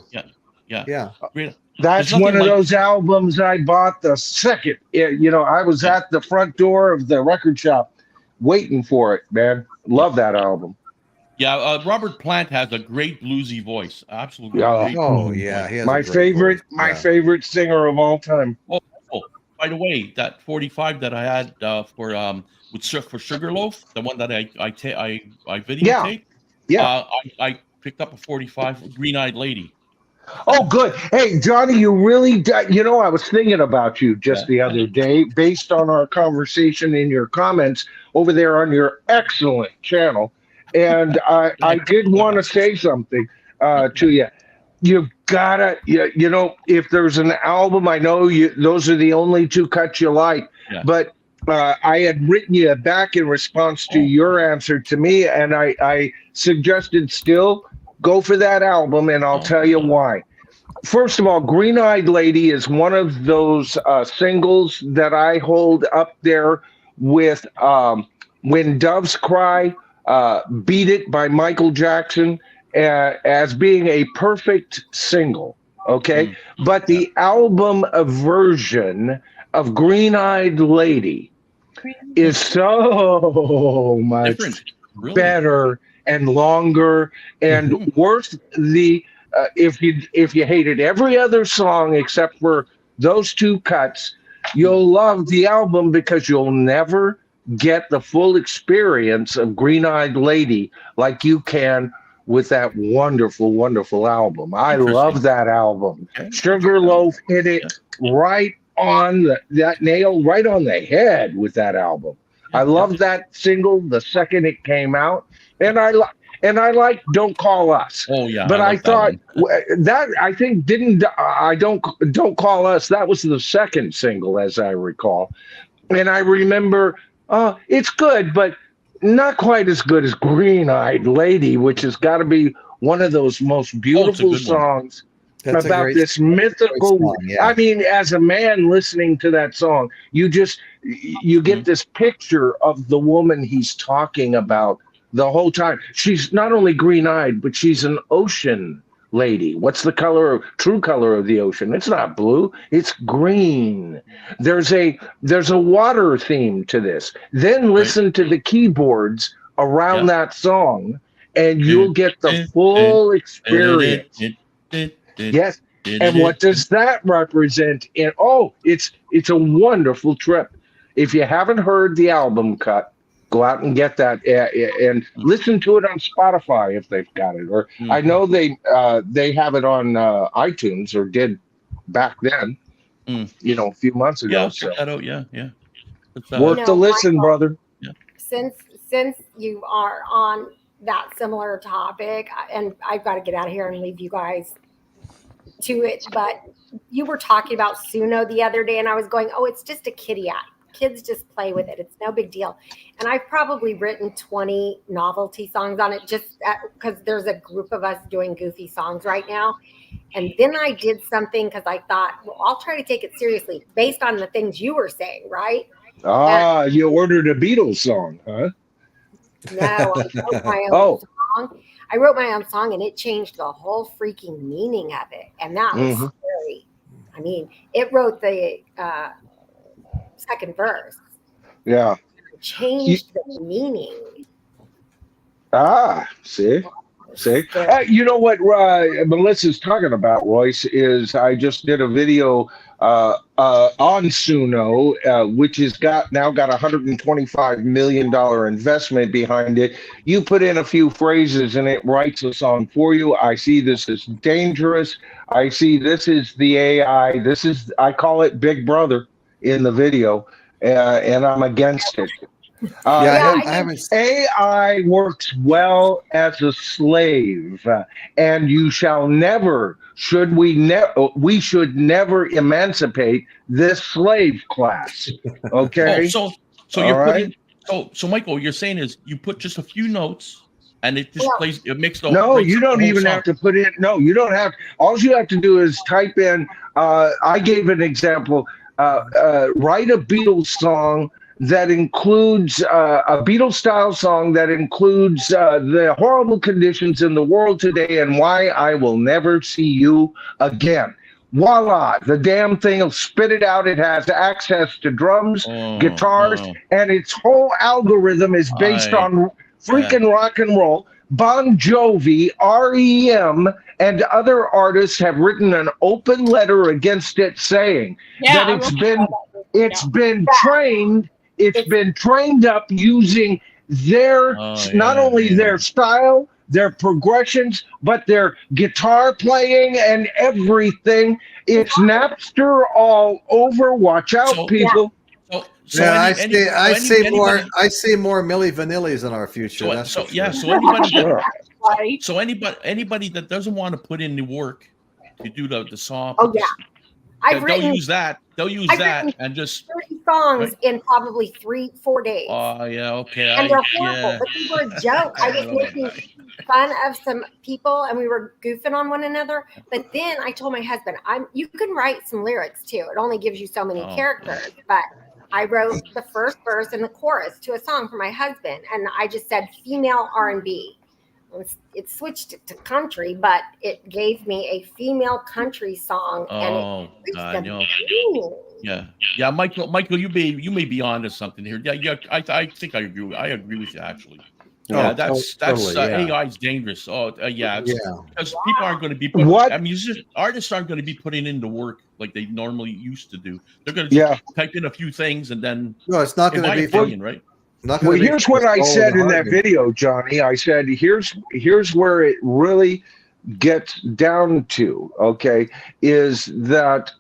Yeah. Great. That's one of those albums I bought the second. I was at the front door of the record shop waiting for it, man. Love that album. Yeah, Robert Plant has a great bluesy voice. Absolutely. Yeah. Great Oh yeah, he has my a great favorite, voice. my favorite singer of all time. Oh, by the way, that 45 that I had for Sugarloaf, the one that I videotaped. Yeah. I picked up a 45 Green Eyed Lady. Oh, good. Hey, Johnny, you really, I was thinking about you just the other day based on our conversation in your comments over there on your excellent channel. And I did want to say something to you. You've gotta, if there's an album, I know those are the only two cuts you like, but I had written you back in response to your answer to me, and I suggested still go for that album, and I'll tell you why. First of all, Green Eyed Lady is one of those singles that I hold up there with When Doves Cry, Beat It by Michael Jackson, as being a perfect single, okay? But the album version of Green Eyed Lady is so much better and longer and worth the if you hated every other song except for those two cuts, you'll love the album because you'll never get the full experience of Green Eyed Lady like you can with that wonderful, wonderful album. I love that album. Sugarloaf hit it right on that nail right on the head with that album. I love that single the second it came out, and I like Don't Call Us. Oh yeah, but I thought that I think Don't Call Us. That was the second single, as I recall, and I remember it's good, but not quite as good as Green Eyed Lady, which has got to be one of those most beautiful songs. About this mythical song, I mean, as a man listening to that song, you get this picture of the woman he's talking about the whole time. She's not only green-eyed, but she's an ocean lady. What's the true color of the ocean? It's not blue, it's green. There's a water theme to this. Then listen to the keyboards around that song, and you'll get the full experience. Yes. And what does that represent? And it's a wonderful trip. If you haven't heard the album cut, go out and get that and listen to it on Spotify if they've got it. Or I know they have it on iTunes, or did back then. A few months ago. Yeah, check that out. Yeah. It's, worth the listen, Michael, brother. Yeah. Since you are on that similar topic, and I've got to get out of here and leave you guys to it, but you were talking about Suno the other day, and I was going, it's just a kiddie app. Kids just play with it. It's no big deal. And I've probably written 20 novelty songs on it just because there's a group of us doing goofy songs right now. And then I did something because I thought, I'll try to take it seriously based on the things you were saying, right? You ordered a Beatles song, huh? No, I wrote my own song. I wrote my own song, and it changed the whole freaking meaning of it. And that was scary. I mean, it wrote the second verse. Yeah. It changed the meaning. See? You know what Melissa's talking about, Royce, is I just did a video on Suno, which has now got $125 million investment behind it. You put in a few phrases and it writes a song for you. I see this as dangerous. I see this is the AI. I call it Big Brother in the video, and I'm against it. AI works well as a slave, and we should never emancipate this slave class. Okay. So Michael, you're saying is you put just a few notes and it just plays. It makes the no. You don't even have to put in. No, you don't have. All you have to do is type in. I gave an example. Write a Beatles song that includes a Beatles-style song that includes the horrible conditions in the world today and why I will never see you again. Voila, the damn thing will spit it out. It has access to drums, guitars, and its whole algorithm is based on freaking rock and roll. Bon Jovi, REM, and other artists have written an open letter against it, saying that it's been trained up using their not only their style, their progressions, but their guitar playing and everything. It's Napster all over. Watch out, people. I see more Milli Vanillis in our future. Anybody that doesn't want to put in the work to do the song, they'll use that. They'll use that and just 30 songs in probably 3-4 days. Oh yeah, okay. And they're horrible, but they were a joke. I was making fun of some people, and we were goofing on one another. But then I told my husband, you can write some lyrics too. It only gives you so many characters, but I wrote the first verse and the chorus to a song for my husband, and I just said female R&B. It switched it to country, but it gave me a female country song. Yeah, Michael, you may be onto something here. Yeah, I think I agree. I agree with you actually. Yeah, that's totally, AI is dangerous. Because people aren't going to be artists aren't going to be putting in the work like they normally used to do. They're going to just type in a few things and then it's not going to be opinion, right? Well, here's what I said in that video, Johnny. I said, here's where it really gets down to, okay, is that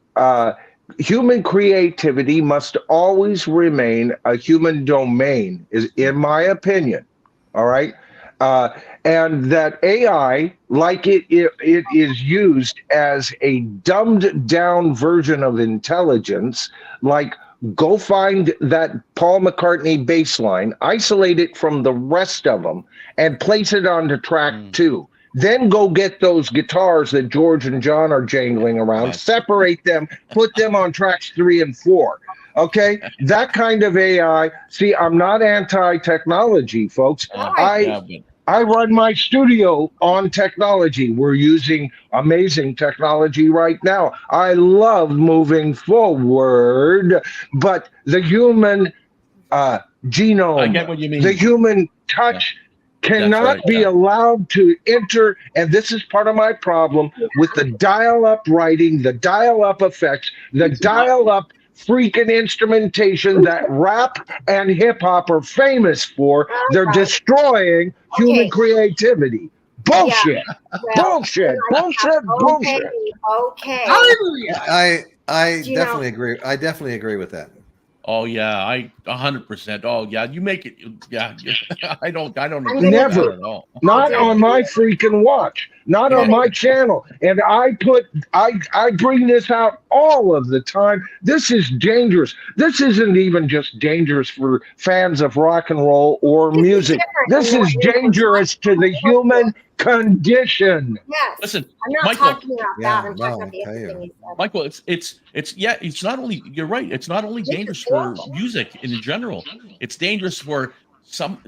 human creativity must always remain a human domain, is in my opinion, all right? And that AI, like it is used as a dumbed down version of intelligence, like go find that Paul McCartney bass line, isolate it from the rest of them, and place it onto track 2. Then go get those guitars that George and John are jangling around, separate them, put them on tracks 3 and 4. Okay? That kind of AI. See, I'm not anti-technology, folks. I run my studio on technology. We're using amazing technology right now. I love moving forward, but the human genome, I get what you mean. the human touch cannot be allowed to enter. And this is part of my problem with the dial-up writing, the dial-up effects, the dial-up freaking instrumentation that rap and hip hop are famous for. They're destroying human creativity. Bullshit. Bullshit. Bullshit. Okay. I definitely agree. I definitely agree with that. Oh yeah, I 100%. Oh yeah, you make it. Yeah, I don't agree never with that at all. Not on my freaking watch. Not on my channel. And I bring this out all of the time. This is dangerous. This isn't even just dangerous for fans of rock and roll or music. This is dangerous to the human condition. Yes. Listen, I'm not Michael, talking about that. I'm talking about the other thing you said. Michael, it's not only, you're right, it's not only dangerous for music in general. It's dangerous for some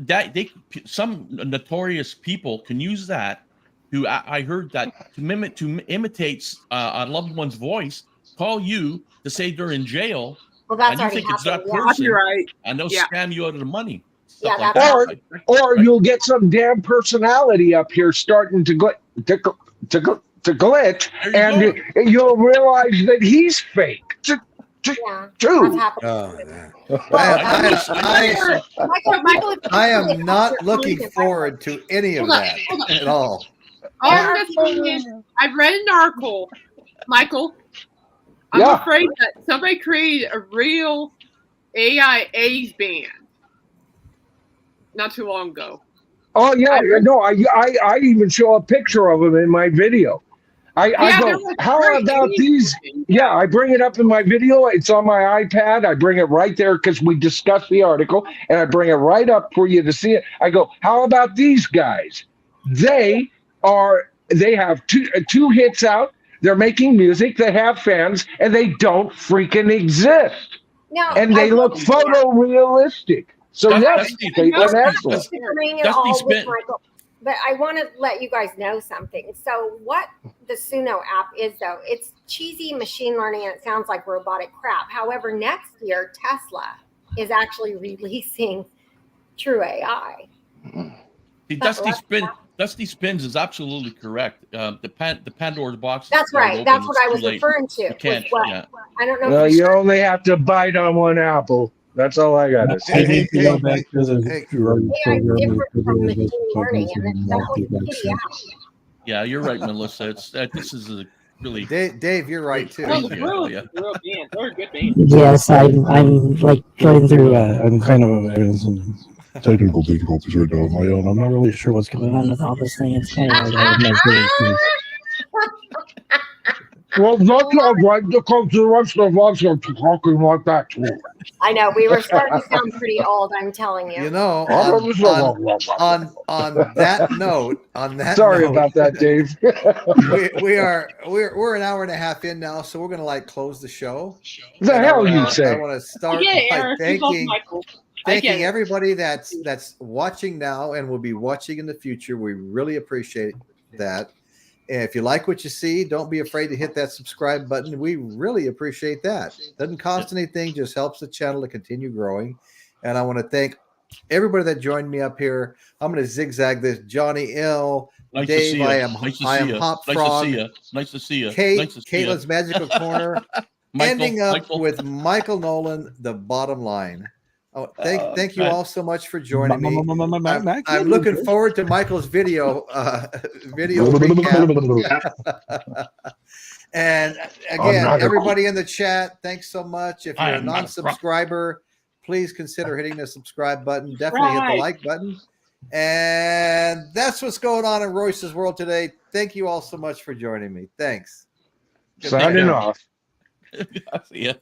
notorious people can use that who I heard that to imitate a loved one's voice, call you to say they're in jail. Well, that's and you think it's that happened, person, right. and they'll scam you out of the money. Yeah, Like that's or you'll get some damn personality up here starting to glitch, and you'll realize that he's fake. That's happened. I am not looking forward to any of that at all. I've read an article, Michael. I'm afraid that somebody created a real AI AIDS band not too long ago. Oh yeah, no, I even show a picture of him in my video. I go, how about these? Yeah, I bring it up in my video. It's on my iPad. I bring it right there because we discussed the article, and I bring it right up for you to see it. I go, how about these guys? They have two hits out. They're making music. They have fans, and they don't freaking exist. Now, and they look photorealistic. So yes, they look excellent. But I want to let you guys know something. So what the Suno app is, though, it's cheesy machine learning and it sounds like robotic crap. However, next year, Tesla is actually releasing true AI. See, Dusty Spins is absolutely correct. The Pandora's box. That's right. That's what I was referring to. You can't. I don't know. Well, you only have to bite on one apple. That's all I got to say. Hey, go back to the yeah, you're right, Melissa. This is a really Dave, you're right too. Well, the real band. They're a good band. Yes, I'm like going through. I'm kind of having some technical difficulties right now of my own. I'm not really sure what's going on with all this thing. It's kind of hard. Well, that's not right. Because the rest of us are talking like that too. I know we were starting to sound pretty old. I'm telling you. You know, on that note, sorry about that, Dave. we're an hour and a half in now, so we're gonna like close the show. The hell you say? I want to start by thanking everybody that's watching now and will be watching in the future. We really appreciate that. And if you like what you see, don't be afraid to hit that subscribe button. We really appreciate that. Doesn't cost anything, just helps the channel to continue growing. And I want to thank everybody that joined me up here. I'm going to zigzag this. Johnny L, nice Dave, I am Hop Frog. Nice to see you. Kate, Caitlin's Magical Corner. Ending up with Michael Nolan, the bottom line. Oh, thank you all so much for joining me. I'm looking forward to Michael's video recap. And again, everybody in the chat, thanks so much. If you're a non-subscriber, please consider hitting the subscribe button. Definitely hit the like button. And that's what's going on in Royce's world today. Thank you all so much for joining me. Thanks. Signing off. See ya.